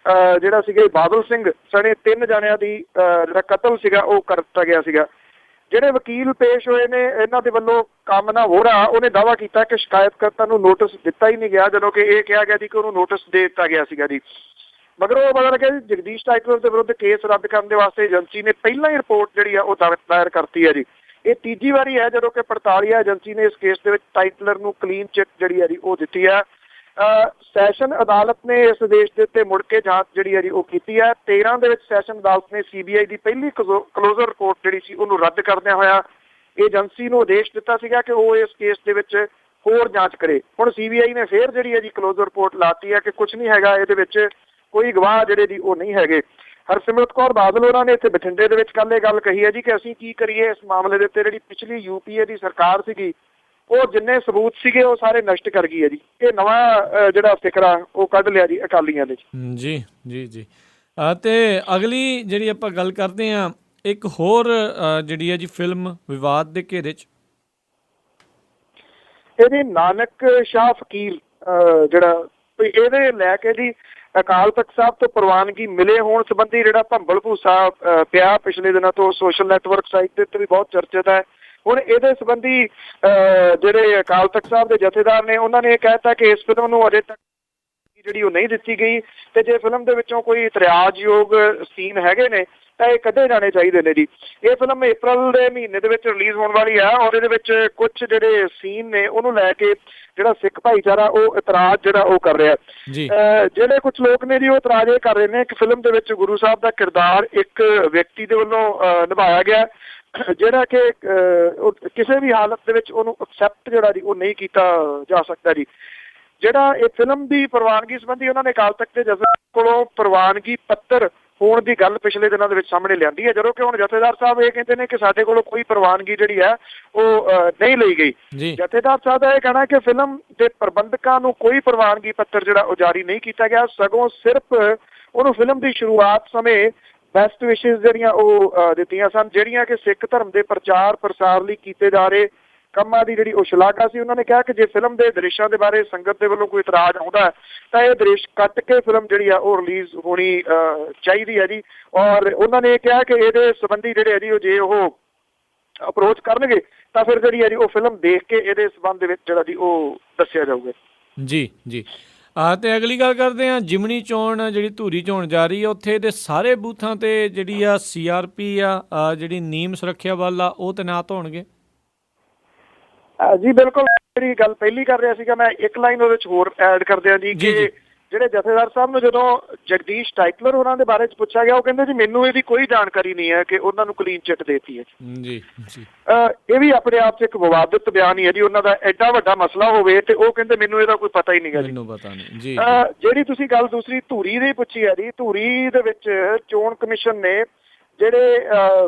ਜਿਹੜਾ ਸੀਗਾ ਬਾਦਲ ਸਿੰਘ ਸਣੇ 3 ਜਣਿਆਂ ਦੀ ਜਿਹੜਾ ਕਤਲ ਸੀਗਾ ਉਹ ਕਰ ਦਿੱਤਾ ਗਿਆ ਸੀਗਾ। ਜਿਹੜੇ ਵਕੀਲ ਪੇਸ਼ ਹੋਏ ਨੇ ਇਹਨਾਂ ਦੇ ਵੱਲੋਂ ਕਾਮਨਾ ਵੋਹਰਾ ਉਹਨੇ ਦਾਅਵਾ ਕੀਤਾ ਕਿ ਸ਼ਿਕਾਇਤਕਰਤਾ ਨੂੰ ਨੋਟਿਸ ਦਿੱਤਾ ਹੀ ਨਹੀਂ ਗਿਆ, ਜਦੋਂ ਕਿ ਇਹ ਕਿਹਾ ਗਿਆ ਸੀ ਕਿ ਉਹਨੂੰ ਨੋਟਿਸ ਦੇ ਦਿੱਤਾ ਗਿਆ ਸੀਗਾ ਜੀ। ਮਗਰ ਉਹ ਪਤਾ ਲੱਗਿਆ ਜੀ ਜਗਦੀਸ਼ ਟਾਈਟਲਰ ਦੇ ਵਿਰੁੱਧ ਕੇਸ ਰੱਦ ਕਰਨ ਦੇ ਵਾਸਤੇ ਏਜੰਸੀ ਨੇ ਪਹਿਲਾਂ ਹੀ ਰਿਪੋਰਟ ਜਿਹੜੀ ਆ ਉਹ ਦਾਇਰ ਕਰਤੀ ਹੈ ਜੀ। ਇਹ ਤੀਜੀ ਵਾਰੀ ਹੈ ਜਦੋਂ ਕਿ ਪੜਤਾਲੀਆ ਏਜੰਸੀ ਨੇ ਇਸ ਕੇਸ ਦੇ ਵਿੱਚ ਟਾਈਟਲਰ ਨੂੰ ਕਲੀਨ ਚਿੱਟ ਜਿਹੜੀ ਹੈ ਜੀ ਉਹ ਦਿੱਤੀ ਹੈ। ਸੈਸ਼ਨ ਅਦਾਲਤ ਨੇ ਇਸ ਦੇਸ਼ ਦੇ ਉੱਤੇ ਮੁੜ ਕੇ ਜਾਂਚ ਜਿਹੜੀ ਹੈ ਜੀ ਉਹ ਕੀਤੀ ਹੈ। 13 ਦੇ ਵਿੱਚ ਸੈਸ਼ਨ ਅਦਾਲਤ ਨੇ CBI ਦੀ ਪਹਿਲੀ ਕਲੋਜ਼ਰ ਰਿਪੋਰਟ ਜਿਹੜੀ ਸੀ ਉਹਨੂੰ ਰੱਦ ਕਰਦਿਆਂ ਹੋਇਆ ਏਜੰਸੀ ਨੂੰ ਆਦੇਸ਼ ਦਿੱਤਾ ਸੀਗਾ ਕਿ ਉਹ ਇਸ ਕੇਸ ਦੇ ਵਿੱਚ ਹੋਰ ਜਾਂਚ ਕਰੇ। ਹੁਣ CBI ਨੇ ਫੇਰ ਜਿਹੜੀ ਹੈ ਜੀ ਕਲੋਜ਼ਰ ਰਿਪੋਰਟ ਲਾਤੀ ਹੈ ਕਿ ਕੁਝ ਨਹੀਂ ਹੈਗਾ, ਇਹਦੇ ਵਿੱਚ ਕੋਈ ਗਵਾਹ ਜਿਹੜੇ ਜੀ ਉਹ ਨਹੀਂ ਹੈਗੇ। ਹਰਸਿਮਰਤ ਕੌਰ ਬਾਦਲ ਉਹਨਾਂ ਨੇ ਇੱਥੇ ਬਠਿੰਡੇ ਦੇ ਵਿੱਚ ਕੱਲ੍ਹ ਇਹ ਗੱਲ ਕਹੀ ਹੈ ਜੀ ਕਿ ਅਸੀਂ ਕੀ ਕਰੀਏ ਇਸ ਮਾਮਲੇ ਦੇ ਉੱਤੇ। ਜਿਹੜੀ ਪਿਛਲੀ UPA ਦੀ ਸਰਕਾਰ ਸੀਗੀ ਉਹ ਜਿੰਨੇ ਸਬੂਤ ਸੀਗੇ ਉਹ ਸਾਰੇ ਨਸ਼ਟ ਕਰ ਗਈ ਹੈ ਜੀ। ਇਹ ਨਵਾਂ ਜਿਹੜਾ ਫਿਕਰਾ ਉਹ ਕੱਢ ਲਿਆ ਜੀ ਅਕਾਲੀਆਂ ਦੇ। ਜੀ ਜੀ ਜੀ ਅਤੇ ਅਗਲੀ ਜਿਹੜੀ ਆਪਾਂ ਗੱਲ ਕਰਦੇ ਹਾਂ, ਇੱਕ ਹੋਰ ਜਿਹੜੀ ਹੈ ਜੀ ਫਿਲਮ ਵਿਵਾਦ ਦੇ ਘੇਰੇ 'ਚ ਇਹਦੀ ਨਾਨਕ ਸ਼ਾਹ ਫਕੀਰ ਜਿਹੜਾ ਇਹਦੇ ਲੈ ਕੇ ਜੀ ਅਕਾਲ ਤਖਤ ਸਾਹਿਬ ਤੋਂ ਪ੍ਰਵਾਨਗੀ ਮਿਲੇ ਹੋਣ ਸੰਬੰਧੀ ਜਿਹੜਾ ਭੰਬਲ ਭੂਸਾ ਪਿਆ ਪਿਛਲੇ ਦਿਨਾਂ ਤੋਂ ਸੋਸ਼ਲ ਨੈਟਵਰਕ ਸਾਈਟ ਦੇ ਉੱਤੇ ਵੀ ਬਹੁਤ ਚਰਚਿਤ ਹੈ। ਹੁਣ ਇਹਦੇ ਸੰਬੰਧੀ ਜਿਹੜੇ ਅਕਾਲ ਤਖਤ ਸਾਹਿਬ ਦੇ ਜਥੇਦਾਰ ਨੇ ਉਹਨਾਂ ਨੇ ਇਹ ਕਹਿਤਾ ਕਿ ਇਸ ਫਿਲਮ ਨੂੰ ਅਜੇ ਤੱਕ ਜਿਹੜੀ ਉਹ ਨਹੀਂ ਦਿੱਤੀ ਗਈ ਤੇ ਜੇ ਫਿਲਮ ਦੇ ਵਿੱਚੋਂ ਕੋਈ ਇਤਰਾਜ਼ਯੋਗ ਸੀਨ ਹੈਗੇ ਨੇ ਤਾਂ ਇਹ ਕੱਢੇ ਜਾਣੇ ਚਾਹੀਦੇ ਨੇ ਜੀ। ਇਹ ਫਿਲਮ ਅਪ੍ਰੈਲ ਦੇ ਮਹੀਨੇ ਦੇ ਵਿੱਚ ਰਿਲੀਜ਼ ਹੋਣ ਵਾਲੀ ਹੈ ਔਰ ਇਹਦੇ ਵਿੱਚ ਕੁਝ ਜਿਹੜੇ ਸੀਨ ਨੇ ਉਹਨੂੰ ਲੈ ਕੇ ਜਿਹੜਾ ਸਿੱਖ ਭਾਈਚਾਰਾ ਉਹ ਇਤਰਾਜ਼ ਜਿਹੜਾ ਉਹ ਕਰ ਰਿਹਾ। ਜਿਹੜੇ ਕੁਝ ਲੋਕ ਨੇ ਜੀ ਉਹ ਇਤਰਾਜ਼ ਇਹ ਕਰ ਰਹੇ ਨੇ ਕਿ ਫਿਲਮ ਦੇ ਵਿੱਚ ਗੁਰੂ ਸਾਹਿਬ ਦਾ ਕਿਰਦਾਰ ਇੱਕ ਵਿਅਕਤੀ ਦੇ ਵੱਲੋਂ ਨਿਭਾਇਆ ਗਿਆ ਜਿਹੜਾ ਕਿ ਕਿਸੇ ਵੀ ਹਾਲਤ ਦੇ ਵਿੱਚ ਉਹਨੂੰ ਐਕਸੈਪਟ ਜਿਹੜਾ ਜੀ ਉਹ ਨਹੀਂ ਕੀਤਾ ਜਾ ਸਕਦਾ ਜੀ। ਜਿਹੜਾ ਇਹ ਫਿਲਮ ਦੀ ਪ੍ਰਵਾਨਗੀ ਸੰਬੰਧੀ ਉਹਨਾਂ ਨੇ ਅਕਾਲ ਤਖਤ ਦੇ ਜਥੇਦਾਰ ਕੋਲੋਂ ਪ੍ਰਵਾਨਗੀ ਪੱਤਰ ਹੋਣ ਦੀ ਗੱਲ ਪਿਛਲੇ ਦਿਨਾਂ ਦੇ ਵਿੱਚ ਸਾਹਮਣੇ ਲਿਆਂਦੀ ਹੈ, ਜਦੋਂ ਕਿ ਹੁਣ ਜਥੇਦਾਰ ਸਾਹਿਬ ਇਹ ਕਹਿੰਦੇ ਨੇ ਕਿ ਸਾਡੇ ਕੋਲੋਂ ਕੋਈ ਪ੍ਰਵਾਨਗੀ ਜਿਹੜੀ ਹੈ ਉਹ ਨਹੀਂ ਲਈ ਗਈ। ਜਥੇਦਾਰ ਸਾਹਿਬ ਦਾ ਇਹ ਕਹਿਣਾ ਕਿ ਫਿਲਮ ਦੇ ਪ੍ਰਬੰਧਕਾਂ ਨੂੰ ਕੋਈ ਪ੍ਰਵਾਨਗੀ ਪੱਤਰ ਜਿਹੜਾ ਉਹ ਜਾਰੀ ਨਹੀਂ ਕੀਤਾ ਗਿਆ, ਸਗੋਂ ਸਿਰਫ ਉਹਨੂੰ ਫਿਲਮ ਦੀ ਸ਼ੁਰੂਆਤ ਸਮੇਂ ਬੈਸਟ ਵਿਸ਼ੇਸ ਜਿਹੜੀਆਂ ਉਹ ਦਿੱਤੀਆਂ ਸਨ, ਜਿਹੜੀਆਂ ਕਿ ਸਿੱਖ ਧਰਮ ਦੇ ਪ੍ਰਚਾਰ ਪ੍ਰਸਾਰ ਲਈ ਕੀਤੇ ਜਾ ਰਹੇ ਕੰਮਾਂ ਦੀ ਜਿਹੜੀ ਉਹ ਸ਼ਲਾਘਾ ਸੀ। ਉਹਨਾਂ ਨੇ ਕਿਹਾ ਕਿ ਜੇ ਫਿਲਮ ਦੇ ਦ੍ਰਿਸ਼ਾਂ ਦੇ ਬਾਰੇ ਸੰਗਤ ਦੇ ਵੱਲੋਂ ਕੋਈ ਇਤਰਾਜ਼ ਆਉਂਦਾ ਤਾਂ ਇਹ ਦ੍ਰਿਸ਼ ਕੱਟ ਕੇ ਫਿਲਮ ਜਿਹੜੀ ਆ ਉਹ ਰਿਲੀਜ਼ ਹੋਣੀ ਚਾਹੀਦੀ ਹੈ ਜੀ। ਔਰ ਉਹਨਾਂ ਨੇ ਕਿਹਾ ਕਿ ਇਹਦੇ ਸੰਬੰਧੀ ਜਿਹੜੇ ਹੈ ਜੀ ਉਹ ਜੇ ਉਹ ਅਪਰੋਚ ਕਰਨਗੇ ਤਾਂ ਫਿਰ ਜਿਹੜੀ ਹੈ ਜੀ ਉਹ ਫਿਲਮ ਦੇਖ ਕੇ ਇਹਦੇ ਸੰਬੰਧ ਦੇ ਵਿੱਚ ਜਿਹੜਾ ਜੀ ਉਹ ਦੱਸਿਆ ਜਾਊਗਾ। ਜੀ ਜੀ ਤੇ ਅਗਲੀ ਗੱਲ ਕਰਦੇ ਹਾਂ, ਜਿਮਣੀ ਚੋਣ ਜਿਹੜੀ ਧੂਰੀ ਚੋਣ ਜਾ ਰਹੀ ਹੈ ਉੱਥੇ ਦੇ ਸਾਰੇ ਬੂਥਾਂ ਤੇ ਜਿਹੜੀ ਆ CRP ਆ ਜਿਹੜੀ ਨੀਮ ਸੁਰੱਖਿਆ ਬਲ ਆ ਉਹ ਤੈਨਾਤ ਹੋਣਗੇ। ਜੀ ਬਿਲਕੁਲ, ਜਿਹੜੀ ਗੱਲ ਪਹਿਲੀ ਕਰ ਰਿਹਾ ਸੀਗਾ ਮੈਂ ਇੱਕ ਲਾਈਨ ਉਹਦੇ ਵਿੱਚ ਹੋਰ ਐਡ ਕਰ ਦਿਆਂ ਜੀ ਕਿ ਜਿਹੜੇ ਜਥੇਦਾਰ ਸਾਹਿਬ ਨੂੰ ਜਦੋਂ ਜਗਦੀਸ਼ ਟਾਈਟਲਰ ਉਹਨਾਂ ਦੇ ਬਾਰੇ 'ਚ ਪੁੱਛਿਆ ਗਿਆ ਉਹ ਕਹਿੰਦੇ ਜੀ ਮੈਨੂੰ ਇਹਦੀ ਕੋਈ ਜਾਣਕਾਰੀ ਨਹੀਂ ਹੈ ਕਿ ਉਹਨਾਂ ਨੂੰ ਕਲੀਨ ਚਿੱਟ ਦੇਤੀ ਹੈ ਜੀ। ਇਹ ਵੀ ਆਪਣੇ ਆਪ 'ਚ ਇੱਕ ਵਿਵਾਦਿਤ ਬਿਆਨ ਹੀ ਹੈ ਜੀ। ਉਹਨਾਂ ਦਾ ਐਡਾ ਵੱਡਾ ਮਸਲਾ ਹੋਵੇ ਤੇ ਉਹ ਕਹਿੰਦੇ ਮੈਨੂੰ ਇਹਦਾ ਕੋਈ ਪਤਾ ਹੀ ਨਹੀਂ ਗਾ ਜੀ। ਜਿਹੜੀ ਤੁਸੀਂ ਗੱਲ ਦੂਸਰੀ ਧੂਰੀ ਦੀ ਪੁੱਛੀ ਹੈ ਜੀ, ਧੂਰੀ ਦੇ ਵਿੱਚ ਚੋਣ ਕਮਿਸ਼ਨ ਨੇ ਜਿਹੜੇ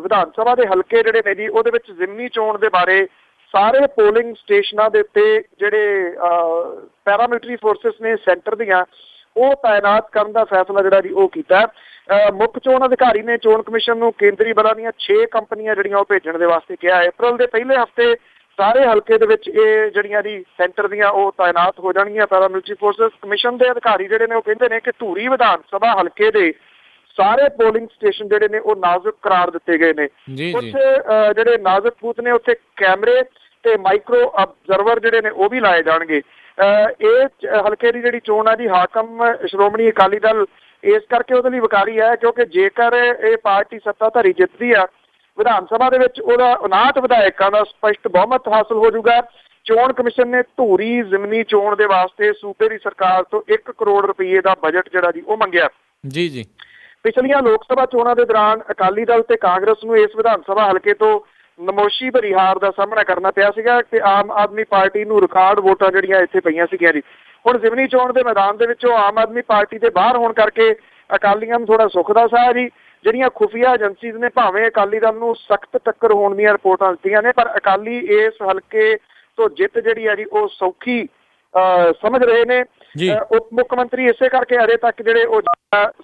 ਵਿਧਾਨ ਸਭਾ ਦੇ ਹਲਕੇ ਜਿਹੜੇ ਨੇ ਜੀ ਉਹਦੇ ਵਿੱਚ ਜ਼ਿਮਨੀ ਚੋਣ ਦੇ ਬਾਰੇ ਸਾਰੇ ਪੋਲਿੰਗ ਸਟੇਸ਼ਨਾਂ ਦੇ ਉੱਤੇ ਜਿਹੜੇ ਪੈਰਾਮਿਲਟਰੀ ਫੋਰਸਿਸ ਨੇ ਸੈਂਟਰ ਦੀਆਂ ਉਹ ਤਾਇਨਾਤ ਕਰਨ ਦਾ ਫੈਸਲਾ ਜਿਹੜਾ ਜੀ ਉਹ ਕੀਤਾ। ਮੁੱਖ ਚੋਣ ਅਧਿਕਾਰੀ ਨੇ ਚੋਣ ਕਮਿਸ਼ਨ ਨੂੰ ਕੇਂਦਰੀ ਬਲਾਂ ਦੀਆਂ 6 ਕੰਪਨੀਆਂ ਜਿਹੜੀਆਂ ਉਹ ਭੇਜਣ ਦੇ ਵਾਸਤੇ ਕਿਹਾ। ਅਪ੍ਰੈਲ ਦੇ ਪਹਿਲੇ ਹਫ਼ਤੇ ਸਾਰੇ ਹਲਕੇ ਦੇ ਵਿੱਚ ਇਹ ਜਿਹੜੀਆਂ ਜੀ ਸੈਂਟਰ ਦੀਆਂ ਉਹ ਤਾਇਨਾਤ ਹੋ ਜਾਣਗੀਆਂ ਪੈਰਾਮਿਲਟਰੀ ਫੋਰਸਿਸ। ਕਮਿਸ਼ਨ ਦੇ ਅਧਿਕਾਰੀ ਜਿਹੜੇ ਨੇ ਉਹ ਕਹਿੰਦੇ ਨੇ ਕਿ ਧੂਰੀ ਵਿਧਾਨ ਸਭਾ ਹਲਕੇ ਦੇ ਸਾਰੇ ਪੋਲਿੰਗ ਸਟੇਸ਼ਨ ਜਿਹੜੇ ਨੇ ਉਹ ਨਾਜ਼ੁਕ ਕਰਾਰ ਦਿੱਤੇ ਗਏ ਨੇ। ਉੱਥੇ ਜਿਹੜੇ ਨਾਜ਼ੁਕ ਬੂਥ ਨੇ ਉੱਥੇ ਕੈਮਰੇ ਤੇ ਮਾਈਕਰੋ ਅਬਜ਼ਰਵਰ ਜਿਹੜੇ ਨੇ ਉਹ ਵੀ ਲਾਏ ਜਾਣਗੇ। ਇਹ ਹਲਕੇ ਦੀ ਜਿਹੜੀ ਚੋਣ ਹੈ ਜੀ ਹਾਕਮ ਸ਼੍ਰੋਮਣੀ ਅਕਾਲੀ ਦਲ ਇਸ ਕਰਕੇ ਉਹਦੇ ਲਈ ਵਿਕਾਰੀ ਹੈ ਕਿਉਂਕਿ ਜੇਕਰ ਇਹ ਪਾਰਟੀ ਸੱਤਾਧਾਰੀ ਜਿੱਤਦੀ ਆ ਵਿਧਾਨ ਸਭਾ ਦੇ ਵਿੱਚ ਉਹਦਾ 59 ਵਿਧਾਇਕਾਂ ਦਾ ਸਪਸ਼ਟ ਬਹੁਮਤ ਹਾਸਲ ਹੋ ਜਾਊਗਾ। ਚੋਣ ਕਮਿਸ਼ਨ ਨੇ ਧੂਰੀ ਜ਼ਿਮਨੀ ਚੋਣ ਦੇ ਵਾਸਤੇ ਸੂਬੇ ਦੀ ਸਰਕਾਰ ਤੋਂ 1 ਕਰੋੜ ਰੁਪਏ ਦਾ ਬਜਟ ਜਿਹੜਾ ਜੀ ਉਹ ਮੰਗਿਆ। ਜੀ ਪਿਛਲੀਆਂ ਲੋਕ ਸਭਾ ਚੋਣਾਂ ਦੇ ਦੌਰਾਨ ਅਕਾਲੀ ਦਲ ਤੇ ਕਾਂਗਰਸ ਨੂੰ ਇਸ ਵਿਧਾਨ ਸਭਾ ਹਲਕੇ ਤੋਂ ਨਮੋਸ਼ੀ ਭਰੀ ਹਾਰ ਦਾ ਸਾਹਮਣਾ ਕਰਨਾ ਪਿਆ ਸੀਗਾ ਤੇ ਆਮ ਆਦਮੀ ਪਾਰਟੀ ਨੂੰ ਰਿਕਾਰਡ ਵੋਟਾਂ ਜਿਹੜੀਆਂ ਇੱਥੇ ਪਈਆਂ ਸੀਗੀਆਂ ਜੀ। ਹੁਣ ਜ਼ਿਮਨੀ ਚੋਣ ਦੇ ਮੈਦਾਨ ਦੇ ਵਿੱਚੋਂ ਆਮ ਆਦਮੀ ਪਾਰਟੀ ਦੇ ਬਾਹਰ ਹੋਣ ਕਰਕੇ ਅਕਾਲੀਆਂ ਨੂੰ ਥੋੜਾ ਸੁੱਖ ਦਾ ਸਾਹ ਜੀ। ਜਿਹੜੀਆਂ ਖੁਫੀਆ ਏਜੰਸੀਜ਼ ਨੇ ਭਾਵੇਂ ਅਕਾਲੀ ਦਲ ਨੂੰ ਸਖਤ ਟੱਕਰ ਹੋਣ ਦੀਆਂ ਰਿਪੋਰਟਾਂ ਦਿੱਤੀਆਂ ਨੇ ਪਰ ਅਕਾਲੀ ਇਸ ਹਲਕੇ ਤੋਂ ਜਿੱਤ ਜਿਹੜੀ ਹੈ ਜੀ ਉਹ ਸੌਖੀ ਸਮਝ ਰਹੇ ਨੇ। ਉਪ ਮੁੱਖ ਮੰਤਰੀ ਇਸੇ ਕਰਕੇ ਅਜੇ ਤੱਕ ਜਿਹੜੇ ਉਹ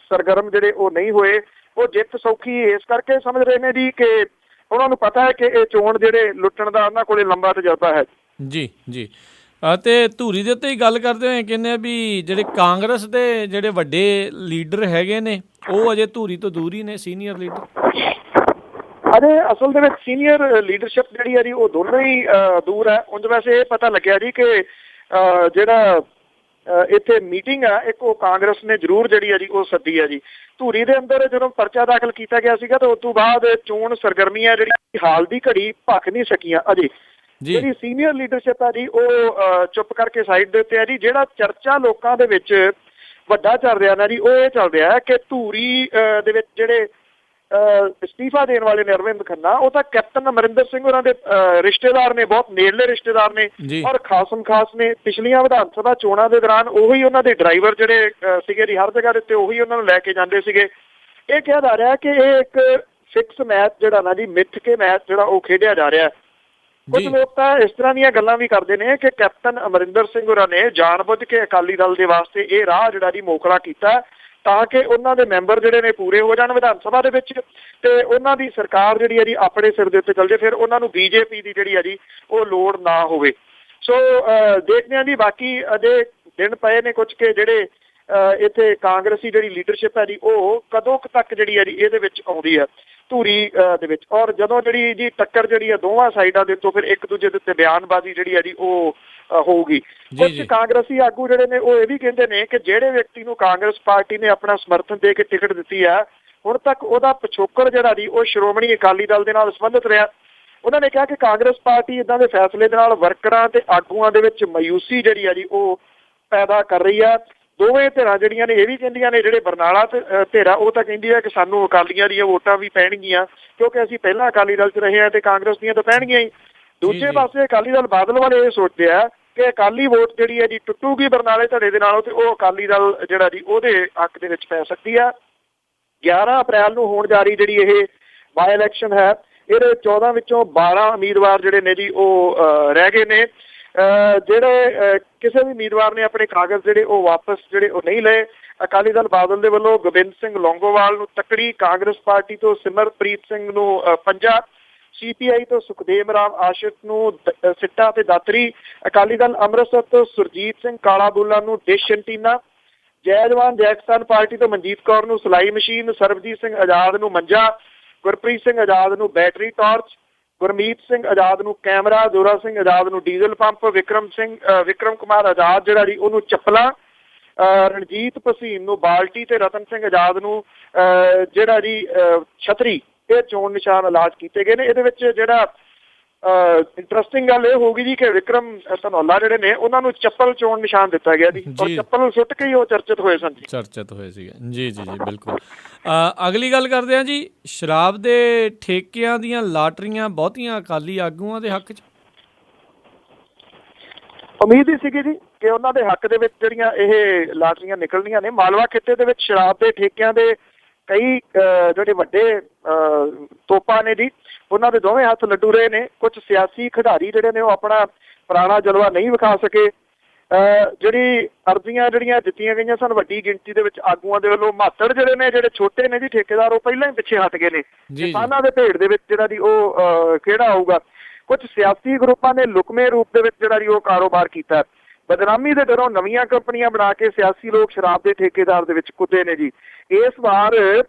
ਸਰਗਰਮ ਜਿਹੜੇ ਉਹ ਨਹੀਂ ਹੋਏ। ਉਹ ਜਿੱਤ ਸੌਖੀ ਇਸ ਕਰਕੇ ਸਮਝ ਰਹੇ ਨੇ ਜੀ ਕਿ ਉਹਨਾਂ ਨੂੰ ਪਤਾ ਹੈ ਕਿ ਇਹ ਚੋਣ ਜਿਹੜੇ ਲੁੱਟਣ ਦਾ ਉਹਨਾਂ ਕੋਲੇ ਲੰਬਾ ਤਜਰਬਾ ਹੈ। ਜੀ ਅਤੇ ਧੂਰੀ ਦੇ ਉੱਤੇ ਹੀ ਗੱਲ ਕਰਦੇ ਹੋਏ ਕਹਿੰਦੇ ਆ ਵੀ ਜਿਹੜੇ ਕਾਂਗਰਸ ਦੇ ਜਿਹੜੇ ਵੱਡੇ ਲੀਡਰ ਹੈਗੇ ਨੇ ਉਹ ਅਜੇ ਧੂਰੀ ਤੋਂ ਦੂਰ ਹੀ ਨੇ, ਸੀਨੀਅਰ ਲੀਡਰ ਅਜੇ ਅਸਲ ਦੇ ਵਿੱਚ ਸੀਨੀਅਰ ਲੀਡਰਸ਼ਿਪ ਜਿਹੜੀ ਹੈ ਜੀ ਉਹ ਦੋਨੋਂ ਹੀ ਦੂਰ ਹੈ। ਉਂਝ ਵੈਸੇ ਇਹ ਪਤਾ ਲੱਗਿਆ ਜੀ ਕਿ ਜਿਹੜਾ ਇੱਥੇ ਮੀਟਿੰਗ ਆ ਇੱਕ ਉਹ ਕਾਂਗਰਸ ਨੇ ਜ਼ਰੂਰ ਜਿਹੜੀ ਆ ਜੀ ਉਹ ਸੱਦੀ ਆ ਜੀ। ਧੂਰੀ ਦੇ ਅੰਦਰ ਜਦੋਂ ਪਰਚਾ ਦਾਖਲ ਕੀਤਾ ਗਿਆ ਸੀਗਾ ਤਾਂ ਉਸ ਤੋਂ ਬਾਅਦ ਚੋਣ ਸਰਗਰਮੀਆਂ ਜਿਹੜੀ ਹਾਲ ਦੀ ਘੜੀ ਭਖ ਨਹੀਂ ਸਕੀਆਂ ਅਜੇ। ਜਿਹੜੀ ਸੀਨੀਅਰ ਲੀਡਰਸ਼ਿਪ ਆ ਜੀ ਉਹ ਚੁੱਪ ਕਰਕੇ ਸਾਈਡ ਦੇ ਉੱਤੇ ਆ ਜੀ। ਜਿਹੜਾ ਚਰਚਾ ਲੋਕਾਂ ਦੇ ਵਿੱਚ ਵੱਡਾ ਚੱਲ ਰਿਹਾ ਨਾ ਜੀ ਉਹ ਇਹ ਚੱਲ ਰਿਹਾ ਕਿ ਧੂਰੀ ਦੇ ਵਿੱਚ ਜਿਹੜੇ ਅਸਤੀਫਾ ਦੇਣ ਵਾਲੇ ਨੇ ਅਰਵਿੰਦ ਖੰਨਾ, ਉਹ ਤਾਂ ਕੈਪਟਨ ਅਮਰਿੰਦਰ ਸਿੰਘ ਹੋਰਾਂ ਦੇ ਰਿਸ਼ਤੇਦਾਰ ਨੇ, ਬਹੁਤ ਨੇੜਲੇ ਰਿਸ਼ਤੇਦਾਰ ਨੇ ਔਰ ਖਾਸਮ ਖਾਸ ਨੇ। ਪਿਛਲੀਆਂ ਵਿਧਾਨ ਸਭਾ ਚੋਣਾਂ ਦੇ ਦੌਰਾਨ ਉਹੀ ਉਹਨਾਂ ਦੇ ਡਰਾਈਵਰ ਜਿਹੜੇ ਸੀਗੇ ਜੀ ਹਰ ਜਗ੍ਹਾ ਦੇ ਉੱਤੇ ਉਹੀ ਉਹਨਾਂ ਨੂੰ ਲੈ ਕੇ ਜਾਂਦੇ ਸੀਗੇ। ਇਹ ਕਿਹਾ ਜਾ ਰਿਹਾ ਕਿ ਇਹ ਇੱਕ ਫਿਕਸ ਮੈਚ ਜਿਹੜਾ ਨਾ ਜੀ ਮਿੱਥ ਕੇ ਮੈਚ ਜਿਹੜਾ ਉਹ ਖੇਡਿਆ ਜਾ ਰਿਹਾ। ਕੁਝ ਲੋਕ ਤਾਂ ਇਸ ਤਰ੍ਹਾਂ ਦੀਆਂ ਗੱਲਾਂ ਵੀ ਕਰਦੇ ਨੇ ਕਿ ਕੈਪਟਨ ਅਮਰਿੰਦਰ ਸਿੰਘ ਹੋਰਾਂ ਨੇ ਜਾਣਬੁੱਝ ਕੇ ਅਕਾਲੀ ਦਲ ਦੇ ਵਾਸਤੇ ਇਹ ਰਾਹ ਜਿਹੜਾ ਜੀ ਮੋਖਲਾ ਕੀਤਾ ਤਾਂ ਕਿ ਉਹਨਾਂ ਦੇ ਮੈਂਬਰ ਜਿਹੜੇ ਨੇ ਪੂਰੇ ਹੋ ਜਾਣ ਵਿਧਾਨ ਸਭਾ ਦੇ ਵਿੱਚ ਤੇ ਉਹਨਾਂ ਦੀ ਸਰਕਾਰ ਜਿਹੜੀ ਹੈ ਜੀ ਆਪਣੇ ਸਿਰ ਦੇ ਉੱਤੇ ਚੱਲ ਜੇ, ਫਿਰ ਉਹਨਾਂ ਨੂੰ ਬੀਜੇਪੀ ਦੀ ਜਿਹੜੀ ਹੈ ਜੀ ਉਹ ਲੋੜ ਨਾ ਹੋਵੇ। ਸੋ ਦੇਖਦੇ ਹਾਂ ਜੀ, ਬਾਕੀ ਅਜੇ ਦਿਨ ਪਏ ਨੇ ਕੁਝ ਕਿ ਜਿਹੜੇ ਇੱਥੇ ਕਾਂਗਰਸੀ ਜਿਹੜੀ ਲੀਡਰਸ਼ਿਪ ਹੈ ਜੀ ਉਹ ਕਦੋਂ ਕੁ ਤੱਕ ਜਿਹੜੀ ਹੈ ਜੀ ਇਹਦੇ ਵਿੱਚ ਆਉਂਦੀ ਹੈ ਧੂਰੀ ਦੇ ਵਿੱਚ। ਔਰ ਜਦੋਂ ਜਿਹੜੀ ਜੀ ਟੱਕਰ ਜਿਹੜੀ ਹੈ ਦੋਵਾਂ ਸਾਈਡਾਂ ਦੇ ਤੋਂ ਫਿਰ ਇੱਕ ਦੂਜੇ ਦੇ ਉੱਤੇ ਬਿਆਨਬਾਜ਼ੀ ਜਿਹੜੀ ਹੈ ਜੀ ਉਹ ਹੋਊਗੀ। ਕੁਝ ਕਾਂਗਰਸੀ ਆਗੂ ਜਿਹੜੇ ਨੇ ਉਹ ਇਹ ਵੀ ਕਹਿੰਦੇ ਨੇ ਕਿ ਜਿਹੜੇ ਵਿਅਕਤੀ ਨੂੰ ਕਾਂਗਰਸ ਪਾਰਟੀ ਨੇ ਆਪਣਾ ਸਮਰਥਨ ਦੇ ਕੇ ਟਿਕਟ ਦਿੱਤੀ ਹੈ ਹੁਣ ਤੱਕ ਉਹਦਾ ਪਿਛੋਕੜ ਜਿਹੜਾ ਜੀ ਉਹ ਸ਼੍ਰੋਮਣੀ ਅਕਾਲੀ ਦਲ ਦੇ ਨਾਲ ਸੰਬੰਧਿਤ ਰਿਹਾ। ਉਹਨਾਂ ਨੇ ਕਿਹਾ ਕਿ ਕਾਂਗਰਸ ਪਾਰਟੀ ਇੱਦਾਂ ਦੇ ਫੈਸਲੇ ਦੇ ਨਾਲ ਵਰਕਰਾਂ ਤੇ ਆਗੂਆਂ ਦੇ ਵਿੱਚ ਮਾਯੂਸੀ ਜਿਹੜੀ ਆ ਜੀ ਉਹ ਪੈਦਾ ਕਰ ਰਹੀ ਆ। ਦੋਵੇਂ ਧਿਰਾਂ ਜਿਹੜੀਆਂ ਨੇ ਇਹ ਵੀ ਕਹਿੰਦੀਆਂ ਨੇ, ਜਿਹੜੇ ਬਰਨਾਲਾ ਧਿਰਾ ਉਹ ਤਾਂ ਕਹਿੰਦੀ ਹੈ ਕਿ ਸਾਨੂੰ ਅਕਾਲੀਆਂ ਦੀਆਂ ਵੋਟਾਂ ਵੀ ਪੈਣਗੀਆਂ ਕਿਉਂਕਿ ਅਸੀਂ ਪਹਿਲਾਂ ਅਕਾਲੀ ਦਲ 'ਚ ਰਹੇ ਹਾਂ ਤੇ ਕਾਂਗਰਸ ਦੀਆਂ ਤਾਂ ਪੈਣਗੀਆਂ ਹੀ। ਦੂਜੇ ਪਾਸੇ ਅਕਾਲੀ ਦਲ ਬਾਦਲ ਵਾਲੇ ਇਹ ਸੋਚਦੇ ਆ ਕਿ ਅਕਾਲੀ ਵੋਟ ਜਿਹੜੀ ਹੈ ਜੀ ਟੁੱਟੂਗੀ ਬਰਨਾਲੇ ਧੜੇ ਦੇ ਨਾਲੋਂ ਤੇ ਉਹ ਅਕਾਲੀ ਦਲ ਜਿਹੜਾ ਜੀ ਉਹਦੇ ਹੱਕ ਦੇ ਵਿੱਚ ਪੈ ਸਕਦੀ ਆ। 11 ਅਪ੍ਰੈਲ ਨੂੰ ਹੋਣ ਜਾ ਰਹੀ ਜਿਹੜੀ ਇਹ ਬਾਈ ਇਲੈਕਸ਼ਨ ਹੈ ਇਹਦੇ 14 ਵਿੱਚੋਂ 12 ਉਮੀਦਵਾਰ ਜਿਹੜੇ ਨੇ ਜੀ ਉਹ ਰਹਿ ਗਏ ਨੇ। ਜਿਹੜੇ ਕਿਸੇ ਵੀ ਉਮੀਦਵਾਰ ਨੇ ਆਪਣੇ ਕਾਗਜ਼ ਜਿਹੜੇ ਉਹ ਵਾਪਸ ਜਿਹੜੇ ਉਹ ਨਹੀਂ ਲਏ। ਅਕਾਲੀ ਦਲ ਬਾਦਲ ਦੇ ਵੱਲੋਂ ਗੋਬਿੰਦ ਸਿੰਘ ਲੌਂਗੋਵਾਲ ਨੂੰ ਤੱਕੜੀ, ਕਾਂਗਰਸ ਪਾਰਟੀ ਤੋਂ ਸਿਮਰਪ੍ਰੀਤ ਸਿੰਘ ਨੂੰ ਪੰਜਾ, CPI ਤੋਂ ਸੁਖਦੇਵ ਰਾਮ ਆਸ਼ਿਕ ਨੂੰ ਸਿੱਟਾ ਤੇ ਦਾਤਰੀ, ਅਕਾਲੀ ਦਲ ਅੰਮ੍ਰਿਤਸਰ ਤੋਂ ਸੁਰਜੀਤ ਸਿੰਘ ਕਾਲਾਬੂਲਾ ਨੂੰ ਡਿਸ਼ ਐਂਟੀਨਾ, ਜੈ ਜਵਾਨ ਜੈ ਕਿਸਾਨ ਪਾਰਟੀ ਤੋਂ ਮਨਜੀਤ ਕੌਰ ਨੂੰ ਸਿਲਾਈ ਮਸ਼ੀਨ, ਸਰਬਜੀਤ ਸਿੰਘ ਆਜ਼ਾਦ ਨੂੰ ਮੰਜਾ, ਗੁਰਪ੍ਰੀਤ ਸਿੰਘ ਆਜ਼ਾਦ ਨੂੰ ਬੈਟਰੀ ਟਾਰਚ, ਗੁਰਮੀਤ ਸਿੰਘ ਆਜ਼ਾਦ ਨੂੰ ਕੈਮਰਾ, ਜ਼ੋਰਾ ਸਿੰਘ ਆਜ਼ਾਦ ਨੂੰ ਡੀਜ਼ਲ ਪੰਪ, ਵਿਕਰਮ ਕੁਮਾਰ ਆਜ਼ਾਦ ਜਿਹੜਾ ਜੀ ਉਹਨੂੰ ਚੱਪਲਾਂ, ਰਣਜੀਤ ਭਸੀਨ ਨੂੰ ਬਾਲਟੀ ਤੇ ਰਤਨ ਸਿੰਘ ਆਜ਼ਾਦ ਨੂੰ ਜਿਹੜਾ ਜੀ ਛਤਰੀ, ਇਹ ਚੋਣ ਨਿਸ਼ਾਨ ਐਲਾਟ ਕੀਤੇ ਗਏ ਨੇ। ਇਹਦੇ ਵਿੱਚ ਜਿਹੜਾ ਇੰਟਰਸਟਿੰਗ ਗੱਲ ਇਹ ਹੋਊਗੀ ਜੀ ਕਿ ਵਿਕਰਮ ਧਨੌਲਾ ਜਿਹੜੇ ਨੇ ਉਹਨਾਂ ਨੂੰ ਚੱਪਲ ਚੋਣ ਨਿਸ਼ਾਨ ਦਿੱਤਾ ਗਿਆ ਜੀ ਔਰ ਚੱਪਲ ਸੁੱਟ ਕੇ ਹੀ ਉਹ ਚਰਚਿਤ ਹੋਏ ਸਨ ਜੀ। ਚਰਚਿਤ ਹੋਏ ਸੀਗੇ ਜੀ ਜੀ ਜੀ ਬਿਲਕੁਲ। ਅਗਲੀ ਗੱਲ ਕਰਦੇ ਹਾਂ ਜੀ, ਸ਼ਰਾਬ ਦੇ ਠੇਕਿਆਂ ਦੀਆਂ ਲਾਟਰੀਆਂ ਬਹੁਤੀਆਂ ਅਕਾਲੀ ਆਗੂਆਂ ਦੇ ਹੱਕ 'ਚ। ਉਮੀਦ ਹੀ ਸੀਗੀ ਜੀ ਕਿ ਉਹਨਾਂ ਦੇ ਹੱਕ ਦੇ ਵਿੱਚ ਜਿਹੜੀਆਂ ਇਹ ਲਾਟਰੀਆਂ ਨਿਕਲਣੀਆਂ ਨੇ। ਮਾਲਵਾ ਖਿੱਤੇ ਦੇ ਵਿੱਚ ਸ਼ਰਾਬ ਦੇ ਠੇਕਿਆਂ ਦੇ ਕਈ ਜਿਹੜੇ ਵੱਡੇ ਤੋਪਾਂ ਨੇ ਜੀ ਉਹਨਾਂ ਦੇ ਦੋਵੇਂ ਹੱਥ ਲੱਡੂ ਰਹੇ ਨੇ। ਕੁਝ ਸਿਆਸੀ ਖਿਡਾਰੀ ਜਿਹੜੇ ਨੇ ਉਹ ਆਪਣਾ ਪੁਰਾਣਾ ਜਲਵਾ ਨਹੀਂ ਵਿਖਾ ਸਕੇ। ਜਿਹੜੀ ਅਰਜ਼ੀਆਂ ਜਿਹੜੀਆਂ ਦਿੱਤੀਆਂ ਗਈਆਂ ਸਨ ਵੱਡੀ ਗਿਣਤੀ ਦੇ ਵਿੱਚ ਆਗੂਆਂ ਦੇ ਵੱਲੋਂ, ਮਾਤੜ ਜਿਹੜੇ ਨੇ ਜਿਹੜੇ ਛੋਟੇ ਨੇ ਜੀ ਠੇਕੇਦਾਰ ਉਹ ਪਹਿਲਾਂ ਹੀ ਪਿੱਛੇ ਹਟ ਗਏ ਨੇ। ਕਿਸਾਨਾਂ ਦੇ ਭੇਡ ਦੇ ਵਿੱਚ ਜਿਹੜਾ ਜੀ ਉਹ ਕਿਹੜਾ ਆਊਗਾ। ਕੁਝ ਸਿਆਸੀ ਗਰੁੱਪਾਂ ਨੇ ਲੁਕਵੇਂ ਰੂਪ ਦੇ ਵਿੱਚ ਜਿਹੜਾ ਜੀ ਉਹ ਕਾਰੋਬਾਰ ਕੀਤਾ। ਬਦਨਾਮੀ ਦੇ ਡਰੋਂ ਨਵੀਆਂ ਕੰਪਨੀਆਂ ਬਣਾ ਕੇ ਸਿਆਸੀ ਲੋਕ ਸ਼ਰਾਬ ਦੇ ਠੇਕੇਦਾਰ ਦੇ ਵਿੱਚ ਕੁੱਦੇ ਨੇ ਜੀ। ਇਸ ਵਾਰ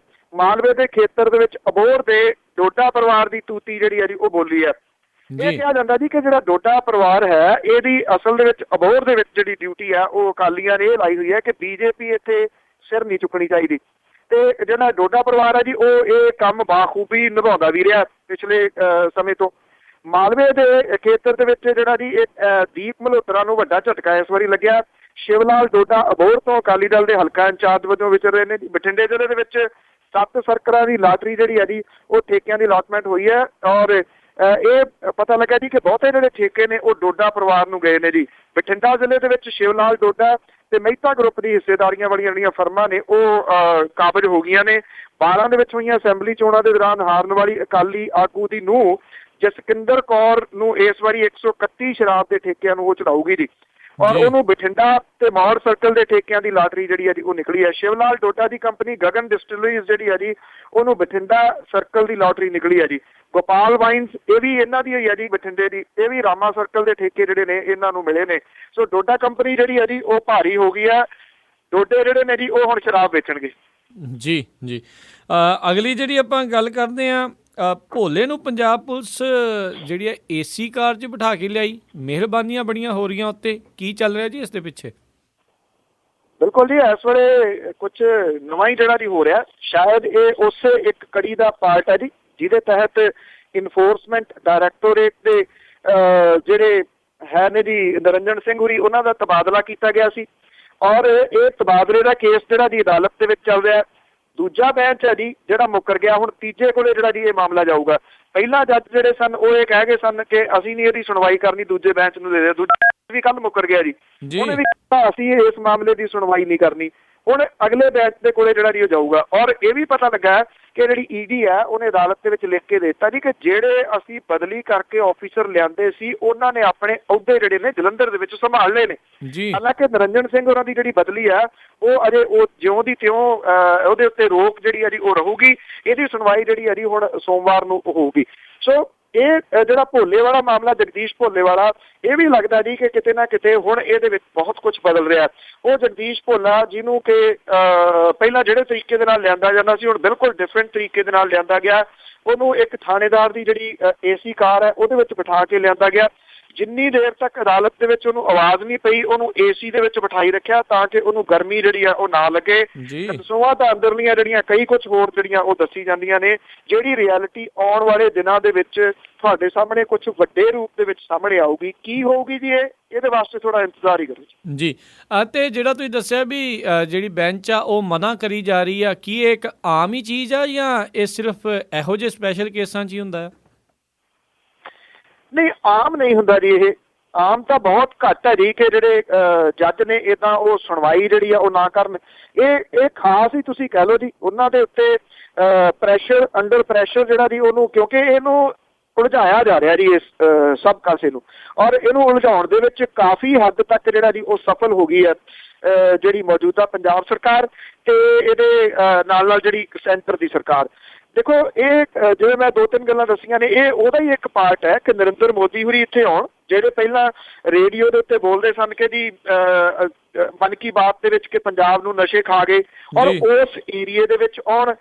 ਮਾਲਵੇ ਦੇ ਖੇਤਰ ਦੇ ਵਿੱਚ ਅਬੋਹਰ ਦੇ ਡੋਡਾ ਪਰਿਵਾਰ ਦੀ ਤੂਤੀ ਜਿਹੜੀ ਹੈ ਜੀ ਉਹ ਬੋਲੀ ਹੈ। ਇਹ ਕਿਹਾ ਜਾਂਦਾ ਜੀ ਕਿ ਜਿਹੜਾ ਡੋਡਾ ਪਰਿਵਾਰ ਹੈ ਇਹਦੀ ਅਸਲ ਦੇ ਵਿੱਚ ਅਬੋਹਰ ਦੇ ਵਿੱਚ ਜਿਹੜੀ ਡਿਊਟੀ ਆ ਉਹ ਅਕਾਲੀਆਂ ਨੇ ਇਹ ਲਾਈ ਹੋਈ ਹੈ ਕਿ BJP ਇੱਥੇ ਸਿਰ ਨਹੀਂ ਚੁੱਕਣੀ ਚਾਹੀਦੀ। ਤੇ ਜਿਹੜਾ ਡੋਡਾ ਪਰਿਵਾਰ ਹੈ ਜੀ ਉਹ ਇਹ ਕੰਮ ਬਾਖੂਬੀ ਨਿਭਾਉਂਦਾ ਵੀ ਰਿਹਾ ਪਿਛਲੇ ਸਮੇਂ ਤੋਂ। ਮਾਲਵੇ ਦੇ ਖੇਤਰ ਦੇ ਵਿੱਚ ਜਿਹੜਾ ਜੀ ਇਹ ਦੀਪ ਮਲਹੋਤਰਾ ਨੂੰ ਵੱਡਾ ਝਟਕਾ ਇਸ ਵਾਰੀ ਲੱਗਿਆ। ਸ਼ਿਵਲਾਲ ਡੋਡਾ ਅਬੋਹਰ ਤੋਂ ਅਕਾਲੀ ਦਲ ਦੇ ਹਲਕਾ ਇੰਚਾਰਜ ਵਜੋਂ ਵਿਚਰ ਰਹੇ ਨੇ। ਬਠਿੰਡੇ ਜ਼ਿਲ੍ਹੇ ਦੇ ਵਿੱਚ 7 ਸਰਕਲਾਂ ਦੀ ਲਾਟਰੀ ਜਿਹੜੀ ਹੈ ਜੀ ਉਹ ਠੇਕਿਆਂ ਦੀ ਅਲਾਟਮੈਂਟ ਹੋਈ ਹੈ ਔਰ ਇਹ ਪਤਾ ਲੱਗਾ ਜੀ ਕਿ ਬਹੁਤੇ ਜਿਹੜੇ ਠੇਕੇ ਨੇ ਉਹ ਡੋਡਾ ਪਰਿਵਾਰ ਨੂੰ ਗਏ ਨੇ ਜੀ। ਬਠਿੰਡਾ ਜ਼ਿਲ੍ਹੇ ਦੇ ਵਿੱਚ ਸ਼ਿਵਲਾਲ ਡੋਡਾ ਤੇ ਮਹਿਤਾ ਗਰੁੱਪ ਦੀ ਹਿੱਸੇਦਾਰੀਆਂ ਵਾਲੀਆਂ ਜਿਹੜੀਆਂ ਫਰਮਾਂ ਨੇ ਉਹ ਕਾਬਜ਼ ਹੋ ਗਈਆਂ ਨੇ। 12 ਦੇ ਵਿੱਚ ਹੋਈਆਂ ਅਸੈਂਬਲੀ ਚੋਣਾਂ ਦੇ ਦੌਰਾਨ ਹਾਰਨ ਵਾਲੀ ਅਕਾਲੀ ਆਗੂ ਦੀ ਨੂੰਹ ਜਸਕਿੰਦਰ ਕੌਰ ਨੂੰ ਇਸ ਵਾਰੀ 131 ਸ਼ਰਾਬ ਦੇ ਠੇਕਿਆਂ ਨੂੰ ਉਹ ਚੜਾਊਗੀ ਜੀ ਔਰ ਉਹਨੂੰ ਬਠਿੰਡਾ ਤੇ ਮੌੜ ਸਰਕਲ ਦੇ ਠੇਕਿਆਂ ਦੀ ਲਾਟਰੀ ਜਿਹੜੀ ਹੈ ਜੀ ਉਹ ਨਿਕਲੀ ਹੈ। ਸ਼ਿਵਲਾਲ ਡੋਡਾ ਦੀ ਕੰਪਨੀ ਗਗਨ ਡਿਸਟਿਲਰੀਜ਼ ਜਿਹੜੀ ਹੈ ਜੀ ਉਹਨੂੰ ਬਠਿੰਡਾ ਸਰਕਲ ਦੀ ਲਾਟਰੀ ਨਿਕਲੀ ਹੈ ਜੀ। ਗੋਪਾਲ ਵਾਈਨਸ ਇਹ ਵੀ ਇਹਨਾਂ ਦੀ ਹੋਈ ਹੈ ਜੀ ਬਠਿੰਡੇ ਦੀ, ਇਹ ਵੀ ਰਾਮਾ ਸਰਕਲ ਦੇ ਠੇਕੇ ਜਿਹੜੇ ਨੇ ਇਹਨਾਂ ਨੂੰ ਮਿਲੇ ਨੇ। ਸੋ ਡੋਡਾ ਕੰਪਨੀ ਜਿਹੜੀ ਹੈ ਜੀ ਉਹ ਭਾਰੀ ਹੋ ਗਈ ਹੈ। ਡੋਡੇ ਜਿਹੜੇ ਨੇ ਜੀ ਉਹ ਹੁਣ ਸ਼ਰਾਬ ਵੇਚਣਗੇ ਜੀ ਜੀ। ਅਗਲੀ ਜਿਹੜੀ ਆਪਾਂ ਗੱਲ ਕਰਦੇ ਹਾਂ, ਭੋਲੇ ਨੂੰ ਪੰਜਾਬ ਪੁਲਿਸ ਜਿਹੜੀ ਹੈ AC ਕਾਰ 'ਚ ਬਿਠਾ ਕੇ ਲਿਆਈ, ਮਿਹਰਬਾਨੀਆਂ ਬੜੀਆਂ ਹੋ ਰਹੀਆਂ ਉੱਤੇ, ਕੀ ਚੱਲ ਰਿਹਾ ਜੀ ਇਸ ਦੇ ਪਿੱਛੇ? ਬਿਲਕੁਲ ਜੀ, ਇਸ ਵੇਲੇ ਕੁਝ ਨਵਾਂ ਹੀ ਜਿਹੜਾ ਜੀ ਹੋ ਰਿਹਾ, ਸ਼ਾਇਦ ਇਹ ਉਸੇ ਇੱਕ ਕੜੀ ਦਾ ਪਾਰਟ ਹੈ ਜੀ, ਜਿਹਦੇ ਤਹਿਤ ਇਨਫੋਰਸਮੈਂਟ ਡਾਇਰੈਕਟੋਰੇਟ ਦੇ ਜਿਹੜੇ ਹੈ ਨੇ ਜੀ ਨਿਰੰਜਨ ਸਿੰਘ ਹੁਰੀ, ਉਹਨਾਂ ਦਾ ਤਬਾਦਲਾ ਕੀਤਾ ਗਿਆ ਸੀ ਔਰ ਇਹ ਤਬਾਦਲੇ ਦਾ ਕੇਸ ਜਿਹੜਾ ਜੀ ਅਦਾਲਤ ਦੇ ਵਿੱਚ ਚੱਲ ਰਿਹਾ। ਦੂਜਾ ਬੈਂਚ ਹੈ ਜੀ ਜਿਹੜਾ ਮੁੱਕਰ ਗਿਆ, ਹੁਣ ਤੀਜੇ ਕੋਲੇ ਜਿਹੜਾ ਜੀ ਇਹ ਮਾਮਲਾ ਜਾਊਗਾ। ਪਹਿਲਾਂ ਜੱਜ ਜਿਹੜੇ ਸਨ ਉਹ ਇਹ ਕਹਿ ਗਏ ਸਨ ਕਿ ਅਸੀਂ ਨਹੀਂ ਇਹਦੀ ਸੁਣਵਾਈ ਕਰਨੀ, ਦੂਜੇ ਬੈਂਚ ਨੂੰ ਦੇ ਦਿਓ। ਦੂਜਾ ਵੀ ਕੱਲ ਮੁੱਕਰ ਗਿਆ ਜੀ, ਉਹਨੇ ਵੀ ਕਿਹਾ ਅਸੀਂ ਇਸ ਮਾਮਲੇ ਦੀ ਸੁਣਵਾਈ ਨਹੀਂ ਕਰਨੀ। ਹੁਣ ਅਗਲੇ ਬੈਂਚ ਦੇ ਕੋਲੇ ਜਿਹੜਾ ਜੀ ਉਹ ਜਾਊਗਾ ਔਰ ਇਹ ਵੀ ਪਤਾ ਲੱਗਾ ਕਿ ਜਿਹੜੀ ਈਡੀ ਹੈ ਉਹਨੇ ਅਦਾਲਤ ਦੇ ਵਿੱਚ ਲਿਖ ਕੇ ਦੇ ਦਿੱਤਾ ਜੀ ਕਿ ਜਿਹੜੇ ਅਸੀਂ ਬਦਲੀ ਕਰਕੇ ਆਫੀਸਰ ਲਿਆਂਦੇ ਸੀ ਉਹਨਾਂ ਨੇ ਆਪਣੇ ਅਹੁਦੇ ਜਿਹੜੇ ਨੇ ਜਲੰਧਰ ਦੇ ਵਿੱਚ ਸੰਭਾਲ ਲਏ ਨੇ। ਹਾਲਾਂਕਿ ਨਿਰੰਜਨ ਸਿੰਘ ਉਹਨਾਂ ਦੀ ਜਿਹੜੀ ਬਦਲੀ ਹੈ ਉਹ ਅਜੇ ਉਹ ਜਿਉਂ ਦੀ ਤਿਉਂ ਉਹਦੇ ਉੱਤੇ ਰੋਕ ਜਿਹੜੀ ਹੈ ਜੀ ਉਹ ਰਹੂਗੀ। ਇਹਦੀ ਸੁਣਵਾਈ ਜਿਹੜੀ ਹੈ ਜੀ ਹੁਣ ਸੋਮਵਾਰ ਨੂੰ ਹੋਊਗੀ। ਸੋ ਇਹ ਜਿਹੜਾ ਭੋਲੇ ਵਾਲਾ ਮਾਮਲਾ, ਜਗਦੀਸ਼ ਭੋਲੇ ਵਾਲਾ, ਇਹ ਵੀ ਲੱਗਦਾ ਜੀ ਕਿ ਕਿਤੇ ਨਾ ਕਿਤੇ ਹੁਣ ਇਹਦੇ ਵਿੱਚ ਬਹੁਤ ਕੁਝ ਬਦਲ ਰਿਹਾ। ਉਹ ਜਗਦੀਸ਼ ਭੋਲਾ ਜਿਹਨੂੰ ਕਿ ਪਹਿਲਾਂ ਜਿਹੜੇ ਤਰੀਕੇ ਦੇ ਨਾਲ ਲਿਆਂਦਾ ਜਾਂਦਾ ਸੀ ਹੁਣ ਬਿਲਕੁਲ ਡਿਫਰੈਂਟ ਤਰੀਕੇ ਦੇ ਨਾਲ ਲਿਆਂਦਾ ਗਿਆ। ਉਹਨੂੰ ਇੱਕ ਥਾਣੇਦਾਰ ਦੀ ਜਿਹੜੀ ਏਸੀ ਕਾਰ ਹੈ ਉਹਦੇ ਵਿੱਚ ਬਿਠਾ ਕੇ ਲਿਆਂਦਾ ਗਿਆ। ਜਿੰਨੀ ਦੇਰ ਤੱਕ ਅਦਾਲਤ ਦੇ ਵਿੱਚ ਉਹਨੂੰ ਆਵਾਜ਼ ਨਹੀਂ ਪਈ ਉਹਨੂੰ ਏਸੀ ਦੇ ਵਿੱਚ ਬਿਠਾਈ ਰੱਖਿਆ ਤਾਂ ਕਿ ਉਹਨੂੰ ਗਰਮੀ ਜਿਹੜੀ ਆ ਉਹ ਨਾ ਲੱਗੇ। ਕਨਸੂਆਂ ਤਾਂ ਅੰਦਰਲੀਆਂ ਜਿਹੜੀਆਂ ਕਈ ਕੁਝ ਹੋਰ ਜਿਹੜੀਆਂ ਉਹ ਦੱਸੀ ਜਾਂਦੀਆਂ ਨੇ, ਜਿਹੜੀ ਰਿਐਲਿਟੀ ਆਉਣ ਵਾਲੇ ਦਿਨਾਂ ਦੇ ਵਿੱਚ ਤੁਹਾਡੇ ਸਾਹਮਣੇ ਕੁਝ ਵੱਡੇ ਰੂਪ ਦੇ ਵਿੱਚ ਸਾਹਮਣੇ ਆਊਗੀ। ਕੀ ਹੋਊਗੀ ਜੀ ਇਹਦੇ ਵਾਸਤੇ ਥੋੜਾ ਇੰਤਜ਼ਾਰ ਹੀ ਕਰੋ ਜੀ। ਅਤੇ ਜਿਹੜਾ ਤੁਸੀਂ ਦੱਸਿਆ ਵੀ ਜਿਹੜੀ ਬੈਂਚ ਆ ਉਹ ਮਨਾ ਕਰੀ ਜਾ ਰਹੀ ਆ, ਕੀ ਇਹ ਇੱਕ ਆਮ ਹੀ ਚੀਜ਼ ਆ ਜਾਂ ਇਹ ਸਿਰਫ ਇਹੋ ਜਿਹੇ ਸਪੈਸ਼ਲ ਕੇਸਾਂ 'ਚ ਹੀ ਹੁੰਦਾ ਹੈ? ਨਹੀਂ, ਆਮ ਨਹੀਂ ਹੁੰਦਾ ਜੀ। ਇਹ ਆਮ ਤਾਂ ਬਹੁਤ ਘੱਟ ਹੈ ਜੀ ਕਿ ਜਿਹੜੇ ਜੱਜ ਨੇ ਇੱਦਾਂ ਉਹ ਸੁਣਵਾਈ ਜਿਹੜੀ ਆ ਉਹ ਨਾ ਕਰਨ। ਇਹ ਖਾਸ ਹੀ ਤੁਸੀਂ ਕਹਿ ਲਓ ਜੀ ਉਹਨਾਂ ਦੇ ਉੱਤੇ ਪ੍ਰੈਸ਼ਰ, ਅੰਡਰ ਪ੍ਰੈਸ਼ਰ ਜਿਹੜਾ ਜੀ ਉਹਨੂੰ, ਕਿਉਂਕਿ ਇਹਨੂੰ ਉਲਝਾਇਆ ਜਾ ਰਿਹਾ ਜੀ ਇਸ ਸਭ ਕਾਸੇ ਨੂੰ ਔਰ ਇਹਨੂੰ ਉਲਝਾਉਣ ਦੇ ਵਿੱਚ ਕਾਫੀ ਹੱਦ ਤੱਕ ਜਿਹੜਾ ਜੀ ਉਹ ਸਫਲ ਹੋ ਗਈ ਹੈ ਜਿਹੜੀ ਮੌਜੂਦਾ ਪੰਜਾਬ ਸਰਕਾਰ ਤੇ ਇਹਦੇ ਨਾਲ ਨਾਲ ਜਿਹੜੀ ਸੈਂਟਰ ਦੀ ਸਰਕਾਰ। ਦੇਖੋ ਇਹ ਜਿਵੇਂ ਮੈਂ ਦੋ ਤਿੰਨ ਗੱਲਾਂ ਦੱਸੀਆਂ ਨੇ, ਇਹ ਉਹਦਾ ਹੀ ਇੱਕ ਪਾਰਟ ਹੈ ਕਿ ਨਰਿੰਦਰ ਮੋਦੀ ਹੋਰੀ ਇੱਥੇ ਆਉਣ, ਜਿਹੜੇ ਪਹਿਲਾਂ ਰੇਡੀਓ ਦੇ ਉੱਤੇ ਬੋਲਦੇ ਸਨ ਕਿ ਜੀ ਮਨ ਕੀ ਬਾਤ ਦੇ ਵਿੱਚ ਕਿ ਪੰਜਾਬ ਨੂੰ ਨਸ਼ੇ ਖਾ ਗਏ ਔਰ ਉਸ ਏਰੀਏ ਦੇ ਵਿੱਚ ਆਉਣ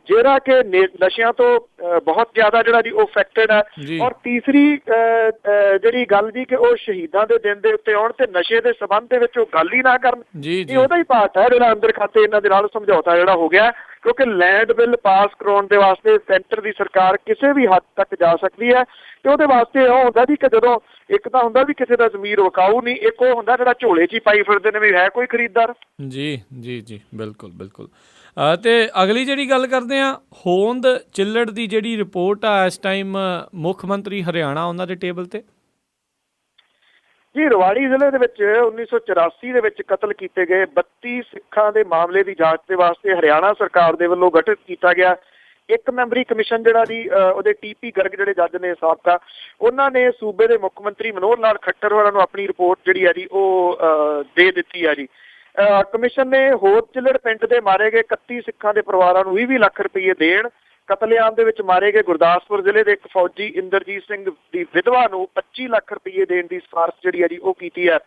ਜਿਹੜਾ ਕਿ ਨਸ਼ਿਆਂ ਤੋਂ ਬਹੁਤ ਜ਼ਿਆਦਾ ਜਿਹੜਾ ਜੀ ਉਹ ਅਫੈਕਟਡ ਹੈ। ਔਰ ਤੀਸਰੀ ਜਿਹੜੀ ਗੱਲ ਜੀ ਕਿ ਉਹ ਸ਼ਹੀਦਾਂ ਦੇ ਦਿਨ ਦੇ ਉੱਤੇ ਆਉਣ ਤੇ ਨਸ਼ੇ ਦੇ ਸੰਬੰਧ ਦੇ ਵਿੱਚ ਉਹ ਗੱਲ ਹੀ ਨਾ ਕਰਨ। ਇਹ ਉਹਦਾ ਹੀ ਪਾਰਟ ਹੈ ਜਿਹੜਾ ਅੰਦਰ ਖਾਤੇ ਇਹਨਾਂ ਦੇ ਨਾਲ ਸਮਝੌਤਾ ਜਿਹੜਾ ਹੋ ਗਿਆ, ਕਿਉਂਕਿ ਲੈਂਡ ਬਿੱਲ ਪਾਸ ਕਰਾਉਣ ਦੇ ਵਾਸਤੇ ਸੈਂਟਰ ਦੀ ਸਰਕਾਰ ਕਿਸੇ ਵੀ ਹੱਦ ਤੱਕ ਜਾ ਸਕਦੀ ਹੈ ਤੇ ਉਹਦੇ ਵਾਸਤੇ ਉਹ ਹੁੰਦਾ ਜੀ ਕਿ ਜਦੋਂ ਇੱਕ ਤਾਂ ਹੁੰਦਾ ਵੀ ਕਿਸੇ ਦਾ ਜ਼ਮੀਰ ਵਿਕਾਊ ਨਹੀਂ, ਇੱਕ ਉਹ ਹੁੰਦਾ ਜਿਹੜਾ ਝੋਲੇ 'ਚ ਹੀ ਪਾਈ ਫਿਰਦੇ ਨੇ ਵੀ ਹੈ ਕੋਈ ਖਰੀਦਦਾਰ। ਜੀ ਬਿਲਕੁਲ। ਤੇ ਅਗਲੀ ਜਿਹੜੀ ਗੱਲ ਕਰਦੇ ਹਾਂ, ਹੋਂਦ ਚਿੱਲੜ ਦੀ ਜਿਹੜੀ ਰਿਪੋਰਟ ਆ ਇਸ ਟਾਈਮ ਮੁੱਖ ਮੰਤਰੀ ਹਰਿਆਣਾ ਉਹਨਾਂ ਦੇ ਟੇਬਲ ਤੇ ਜੀ। ਰਵਾੜੀ ਜ਼ਿਲ੍ਹੇ ਦੇ ਵਿੱਚ 1984 ਦੇ ਵਿੱਚ ਕਤਲ ਕੀਤੇ ਗਏ 32 ਸਿੱਖਾਂ ਦੇ ਮਾਮਲੇ ਦੀ ਜਾਂਚ ਦੇ ਵਾਸਤੇ ਹਰਿਆਣਾ ਸਰਕਾਰ ਦੇ ਵੱਲੋਂ ਗਠਿਤ ਕੀਤਾ ਗਿਆ ਇੱਕ ਮੈਂਬਰੀ ਕਮਿਸ਼ਨ ਜਿਹੜਾ ਜੀ ਉਹਦੇ TP ਗਰਗ ਜਿਹੜੇ ਜੱਜ ਨੇ ਸਾਬਕਾ, ਉਹਨਾਂ ਨੇ ਸੂਬੇ ਦੇ ਮੁੱਖ ਮੰਤਰੀ ਮਨੋਹਰ ਲਾਲ ਖੱਟਰ ਹੋਰਾਂ ਨੂੰ ਆਪਣੀ ਰਿਪੋਰਟ ਜਿਹੜੀ ਹੈ ਜੀ ਉਹ ਦੇ ਦਿੱਤੀ ਹੈ ਜੀ। ਕਮਿਸ਼ਨ ਨੇ ਹੋਰ ਚਿੱਲੜ ਪਿੰਡ ਦੇ ਮਾਰੇ ਗਏ 31 ਸਿੱਖਾਂ ਦੇ ਪਰਿਵਾਰਾਂ ਨੂੰ 20 ਲੱਖ ਰੁਪਏ ਦੇਣ, ਕਤਲੇਆਮ ਦੇ ਵਿੱਚ ਮਾਰੇ ਗਏ ਗੁਰਦਾਸਪੁਰ ਜ਼ਿਲ੍ਹੇ ਦੇ ਇੱਕ ਫੌਜੀ ਇੰਦਰਜੀਤ ਸਿੰਘ ਦੀ ਵਿਧਵਾ ਨੂੰ 25 ਲੱਖ ਰੁਪਏ ਦੇਣ ਦੀ ਸਿਫਾਰਿਸ਼ ਜਿਹੜੀ ਹੈ ਜੀ ਉਹ ਕੀਤੀ ਹੈ।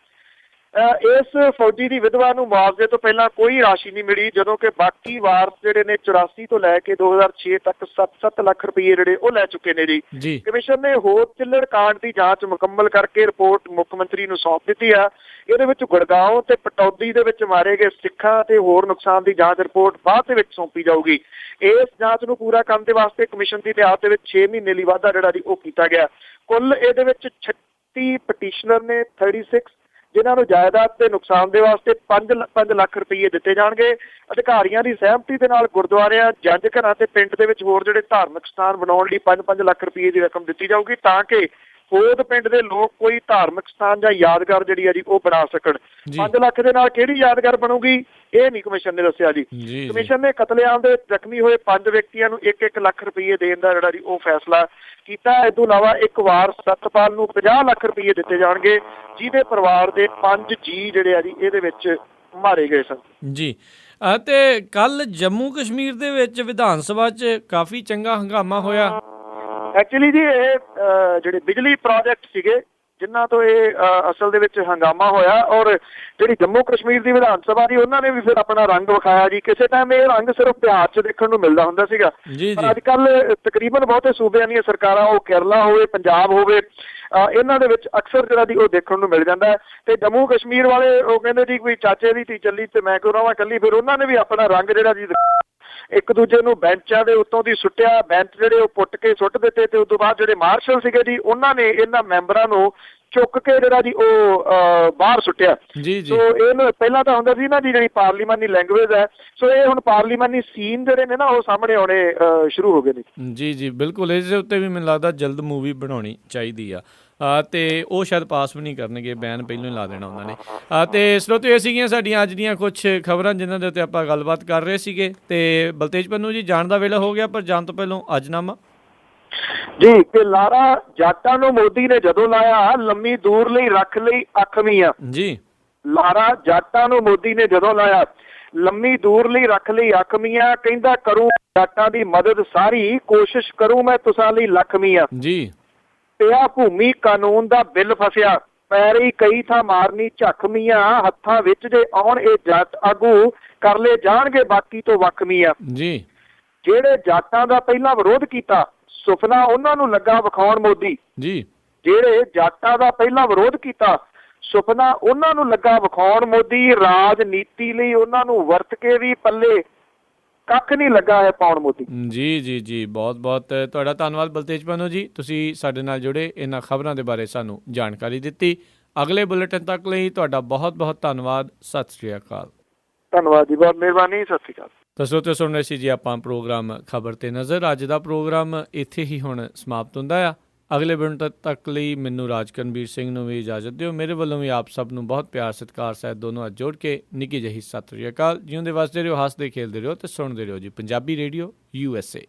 ਇਸ ਫੌਜੀ ਦੀ ਵਿਧਵਾ ਨੂੰ ਮੁਆਵਜ਼ੇ ਤੋਂ ਪਹਿਲਾਂ ਕੋਈ ਰਾਸ਼ੀ ਨਹੀਂ ਮਿਲੀ, ਜਦੋਂ ਕਿ ਬਾਕੀ ਵਾਰਸ ਜਿਹੜੇ ਨੇ 84 ਤੋਂ ਲੈ ਕੇ 2006 ਤੱਕ 7-7 ਲੱਖ ਰੁਪਏ ਜਿਹੜੇ ਉਹ ਲੈ ਚੁੱਕੇ ਨੇ ਜੀ। ਕਮਿਸ਼ਨ ਨੇ ਹੋਰ ਚਿੱਲੜ ਕਾਂਡ ਦੀ ਜਾਂਚ ਮੁਕੰਮਲ ਕਰਕੇ ਰਿਪੋਰਟ ਮੁੱਖ ਮੰਤਰੀ ਨੂੰ ਸੌਂਪ ਦਿੱਤੀ ਹੈ। ਇਹਦੇ ਵਿੱਚ ਗੁੜਗਾਉਂ ਤੇ ਪਟੌਦੀ ਦੇ ਵਿੱਚ ਮਾਰੇ ਗਏ ਸਿੱਖਾਂ ਤੇ ਹੋਰ ਨੁਕਸਾਨ ਦੀ ਜਾਂਚ ਰਿਪੋਰਟ ਬਾਅਦ ਦੇ ਵਿੱਚ ਸੌਂਪੀ ਜਾਊਗੀ। ਇਸ ਜਾਂਚ ਨੂੰ ਪੂਰਾ ਕਰਨ ਦੇ ਵਾਸਤੇ ਕਮਿਸ਼ਨ ਦੀ ਮਿਆਦ ਦੇ ਵਿੱਚ 6 ਮਹੀਨੇ ਲਈ ਵਾਧਾ ਜਿਹੜਾ ਜੀ ਉਹ ਕੀਤਾ ਗਿਆ। ਕੁੱਲ ਇਹਦੇ ਵਿੱਚ 36 ਪਟੀਸ਼ਨਰ ਨੇ, 36 ਜਿਨ੍ਹਾਂ ਨੂੰ ਜਾਇਦਾਦ ਤੇ ਨੁਕਸਾਨ ਦੇ ਵਾਸਤੇ 5 ਲੱਖ ਰੁਪਏ ਦਿੱਤੇ ਜਾਣਗੇ। ਅਧਿਕਾਰੀਆਂ ਦੀ ਸਹਿਮਤੀ ਦੇ ਨਾਲ ਗੁਰਦੁਆਰਿਆਂ, ਜੰਝ ਘਰਾਂ ਤੇ ਪਿੰਡ ਦੇ ਵਿੱਚ ਹੋਰ ਜਿਹੜੇ ਧਾਰਮਿਕ ਸਥਾਨ ਬਣਾਉਣ ਲਈ 5-5 ਲੱਖ ਰੁਪਏ ਦੀ ਰਕਮ ਦਿੱਤੀ ਜਾਊਗੀ ਤਾਂ ਕਿ ਖੋਦ ਪਿੰਡ ਦੇ ਲੋਕ ਕੋਈ ਧਾਰਮਿਕ ਸਥਾਨ ਜਾਂ ਯਾਦਗਾਰ ਜਿਹੜੀ ਹੈ ਜੀ ਉਹ ਬਣਾ ਸਕਣ। 5 ਲੱਖ ਦੇ ਨਾਲ ਕਿਹੜੀ ਯਾਦਗਾਰ ਬਣੂਗੀ ਇਹ ਨਹੀਂ ਕਮਿਸ਼ਨ ਨੇ ਦੱਸਿਆ ਜੀ। ਕਮਿਸ਼ਨ ਨੇ ਕਤਲੇਆਮ ਦੇ ਜ਼ਖਮੀ ਹੋਏ 5 ਵਿਅਕਤੀਆਂ ਨੂੰ 1-1 ਲੱਖ ਰੁਪਏ ਦੇਣ ਦਾ ਜਿਹੜਾ ਜੀ ਉਹ ਫੈਸਲਾ ਕੀਤਾ। ਇਸ ਤੋਂ ਇਲਾਵਾ ਇੱਕ ਵਾਰ ਸਤਪਾਲ ਨੂੰ 50 ਲੱਖ ਰੁਪਏ ਦਿੱਤੇ ਜਾਣਗੇ, ਜਿਹਦੇ ਪਰਿਵਾਰ ਦੇ 5 ਜੀ ਜਿਹੜੇ ਆ ਜੀ ਇਹਦੇ ਵਿੱਚ ਮਾਰੇ ਗਏ ਸਨ ਜੀ। ਅਤੇ ਕੱਲ ਜੰਮੂ ਕਸ਼ਮੀਰ ਦੇ ਵਿੱਚ ਵਿਧਾਨ ਸਭਾ 'ਚ ਕਾਫੀ ਚੰਗਾ ਹੰਗਾਮਾ ਹੋਇਆ। ਐਕਚੁਅਲੀ ਜੀ ਇਹ ਜਿਹੜੇ ਬਿਜਲੀ ਪ੍ਰੋਜੈਕਟ ਸੀਗੇ ਜਿਨ੍ਹਾਂ ਤੋਂ ਇਹ ਅਸਲ ਦੇ ਵਿੱਚ ਹੰਗਾਮਾ ਹੋਇਆ। ਔਰ ਜਿਹੜੀ ਜੰਮੂ ਕਸ਼ਮੀਰ ਦੀ ਵਿਧਾਨ ਸਭਾ ਦੀ ਉਹਨਾਂ ਨੇ ਵੀ ਫਿਰ ਆਪਣਾ ਰੰਗ ਵਿਖਾਇਆ ਜੀ। ਕਿਸੇ ਟਾਈਮ ਇਹ ਰੰਗ ਸਿਰਫ ਬਿਹਾਰ 'ਚ ਦੇਖਣ ਨੂੰ ਮਿਲਦਾ ਹੁੰਦਾ ਸੀਗਾ, ਪਰ ਅੱਜ ਕੱਲ੍ਹ ਤਕਰੀਬਨ ਬਹੁਤੇ ਸੂਬਿਆਂ ਦੀਆਂ ਸਰਕਾਰਾਂ, ਉਹ ਕੇਰਲਾ ਹੋਵੇ, ਪੰਜਾਬ ਹੋਵੇ, ਇਹਨਾਂ ਦੇ ਵਿੱਚ ਅਕਸਰ ਜਿਹੜਾ ਦੀ ਉਹ ਦੇਖਣ ਨੂੰ ਮਿਲ ਜਾਂਦਾ ਹੈ। ਤੇ ਜੰਮੂ ਕਸ਼ਮੀਰ ਵਾਲੇ ਉਹ ਕਹਿੰਦੇ ਜੀ ਕੋਈ ਚਾਚੇ ਦੀ ਧੀ ਚੱਲੀ ਤੇ ਮੈਂ ਕਿਉਂ ਰਹਾਂ ਇਕੱਲੀ, ਫਿਰ ਉਹਨਾਂ ਨੇ ਵੀ ਆਪਣਾ ਰੰਗ ਜਿਹੜਾ ਜੀ ਇੱਕ ਦੂਜੇ ਨੂੰ ਬੈਂਚਾਂ ਦੇ ਉੱਤੋਂ ਦੀ ਸੁੱਟਿਆ, ਬੈਂਚ ਜਿਹੜੇ ਉਹ ਪੁੱਟ ਕੇ ਸੁੱਟ ਦਿੱਤੇ ਤੇ ਉਸ ਤੋਂ ਬਾਅਦ ਜਿਹੜੇ ਮਾਰਸ਼ਲ ਸੀਗੇ ਜੀ ਉਹਨਾਂ ਨੇ ਇਹਨਾਂ ਮੈਂਬਰਾਂ ਨੂੰ ਚੁੱਕ ਕੇ ਜਿਹੜਾ ਜੀ ਉਹ ਬਾਹਰ ਸੁੱਟਿਆ। ਸੋ ਇਹ ਪਹਿਲਾਂ ਤਾਂ ਹੁੰਦਾ ਸੀ ਨਾ ਜੀ ਜਿਹੜੀ ਪਾਰਲੀਮਾਨੀ ਲੈਂਗੁਏਜ ਹੈ, ਸੋ ਇਹ ਹੁਣ ਪਾਰਲੀਮਾਨੀ ਸੀਨ ਜਿਹੜੇ ਨੇ ਨਾ ਉਹ ਸਾਹਮਣੇ ਆਉਣੇ ਸ਼ੁਰੂ ਹੋ ਗਏ ਨੇ। ਜੀ ਬਿਲਕੁਲ, ਇਸ ਦੇ ਉੱਤੇ ਵੀ ਮੈਨੂੰ ਲੱਗਦਾ ਜਲਦ ਮੂਵੀ ਬਣਾਉਣੀ ਚਾਹੀਦੀ ਆ ਤੇ ਉਹ ਸ਼ਾਇਦ ਪਾਸ ਵੀ ਨਹੀਂ ਕਰਨਗੇ, ਬੈਨ ਪਹਿਲਾਂ ਹੀ ਲਾ ਦੇਣਾ ਉਹਨਾਂ ਨੇ। ਤੇ ਸਰੋਤਿਓ, ਇਹ ਸੀਗੀਆਂ ਸਾਡੀਆਂ ਅੱਜ ਦੀਆਂ ਕੁਝ ਖਬਰਾਂ ਜਿਨ੍ਹਾਂ ਦੇ ਉੱਤੇ ਆਪਾਂ ਗੱਲਬਾਤ ਕਰ ਰਹੇ ਸੀਗੇ। ਤੇ ਬਲਤੇਜ ਪੰਨੂ ਜੀ, ਜਾਣ ਦਾ ਵੇਲਾ ਹੋ ਗਿਆ, ਪਰ ਜਾਣ ਤੋਂ ਪਹਿਲਾਂ ਅੱਜਨਾਮਾ ਜੀ ਕਿ ਲਾਰਾ ਜਾਟਾਂ ਨੂੰ ਮੋਦੀ ਨੇ ਜਦੋਂ ਲਾਇਆ, ਲੰਮੀ ਦੂਰ ਲਈ ਰੱਖ ਲਈ ਅੱਖ ਮੀਆਂ ਜੀ। ਲਾਰਾ ਜਾਟਾਂ ਨੂੰ ਮੋਦੀ ਨੇ ਜਦੋਂ ਲਾਇਆ, ਲੰਮੀ ਦੂਰ ਲਈ ਰੱਖ ਲਈ ਅੱਖ ਮੀਆਂ, ਕਹਿੰਦਾ ਕਰੂੰ ਜਾਟਾਂ ਦੀ ਮਦਦ ਸਾਰੀ, ਕੋਸ਼ਿਸ਼ ਕਰੂੰ ਮੈਂ ਤੁਸਾਂ ਲਈ ਲੱਖ ਮੀਆਂ ਜੀ। ਪਿਆ ਭੂਮੀ ਕਾਨੂੰਨ ਦਾ ਬਿੱਲ ਫਸਿਆ, ਪੈਰੀ ਕਈ ਥਾਂ ਮਾਰਨੀ ਝੱਖ ਮੀਆਂ, ਹੱਥਾਂ ਵਿੱਚ ਜੇ ਆਉਣ ਇਹ ਜੱਟ ਆਗੂ, ਕਰ ਲੈ ਜਾਣਗੇ ਬਾਕੀ ਤੋਂ ਵੱਖ ਮੀਆਂ ਜੀ। ਜਿਹੜੇ ਜਾਟਾਂ ਦਾ ਪਹਿਲਾਂ ਵਿਰੋਧ ਕੀਤਾ, ਸੁਪਨਾ ਉਹਨਾਂ ਨੂੰ ਲੱਗਾ ਵਿਖਾਉਣ ਮੋਦੀ ਜੀ। ਜਿਹੜੇ ਜਾਟਾਂ ਦਾ ਪਹਿਲਾਂ ਵਿਰੋਧ ਕੀਤਾ, ਸੁਪਨਾ ਉਹਨਾਂ ਨੂੰ ਲੱਗਾ ਵਿਖਾਉਣ ਮੋਦੀ, ਰਾਜਨੀਤੀ ਲਈ ਉਹਨਾਂ ਨੂੰ ਵਰਤ ਕੇ ਵੀ ਪੱਲੇ ਕੱਖ ਨਹੀਂ ਲੱਗਾ ਹੈ ਪਾਉਣ ਮੋਦੀ। ਜੀ ਬਹੁਤ ਬਹੁਤ ਤੁਹਾਡਾ ਧੰਨਵਾਦ ਬਲਤੇਜ ਪੰਨੂ ਜੀ, ਤੁਸੀਂ ਸਾਡੇ ਨਾਲ ਜੁੜੇ, ਇਹਨਾਂ ਖਬਰਾਂ ਦੇ ਬਾਰੇ ਸਾਨੂੰ ਜਾਣਕਾਰੀ ਦਿੱਤੀ। ਅਗਲੇ ਬੁਲੇਟਿਨ ਤੱਕ ਲਈ ਤੁਹਾਡਾ ਬਹੁਤ ਬਹੁਤ ਧੰਨਵਾਦ। ਸਤਿ ਸ਼੍ਰੀ ਅਕਾਲ। ਧੰਨਵਾਦ ਜੀ, ਬਹੁਤ ਮਿਹਰਬਾਨੀ। ਸਤਿ ਸ਼੍ਰੀ ਅਕਾਲ। ਦੱਸੋ ਤੇ ਸੁਣ ਰਹੇ ਸੀ ਜੀ ਆਪਾਂ ਪ੍ਰੋਗਰਾਮ ਖਬਰ ਤੇ ਨਜ਼ਰ। ਅੱਜ ਦਾ ਪ੍ਰੋਗਰਾਮ ਇੱਥੇ ਹੀ ਹੁਣ ਸਮਾਪਤ ਹੁੰਦਾ ਆ। ਅਗਲੇ ਬੁਲੇਟਿਨ ਤੱਕ ਲਈ ਮੈਨੂੰ ਰਾਜਕਨਵੀਰ ਸਿੰਘ ਨੂੰ ਵੀ ਇਜਾਜ਼ਤ ਦਿਓ। ਮੇਰੇ ਵੱਲੋਂ ਵੀ ਆਪ ਸਭ ਨੂੰ ਬਹੁਤ ਪਿਆਰ ਸਤਿਕਾਰ ਸਹਿਤ ਦੋਨੋਂ ਹੱਥ ਜੋੜ ਕੇ ਨਿੱਘੀ ਜਿਹੀ ਸਤਿ ਸ਼੍ਰੀ ਅਕਾਲ। ਜਿਉਂਦੇ ਵਸਦੇ ਰਹੋ, ਹੱਸਦੇ ਖੇਲਦੇ ਰਹੋ ਤੇ ਸੁਣਦੇ ਰਹੋ ਜੀ ਪੰਜਾਬੀ ਰੇਡੀਓ USA।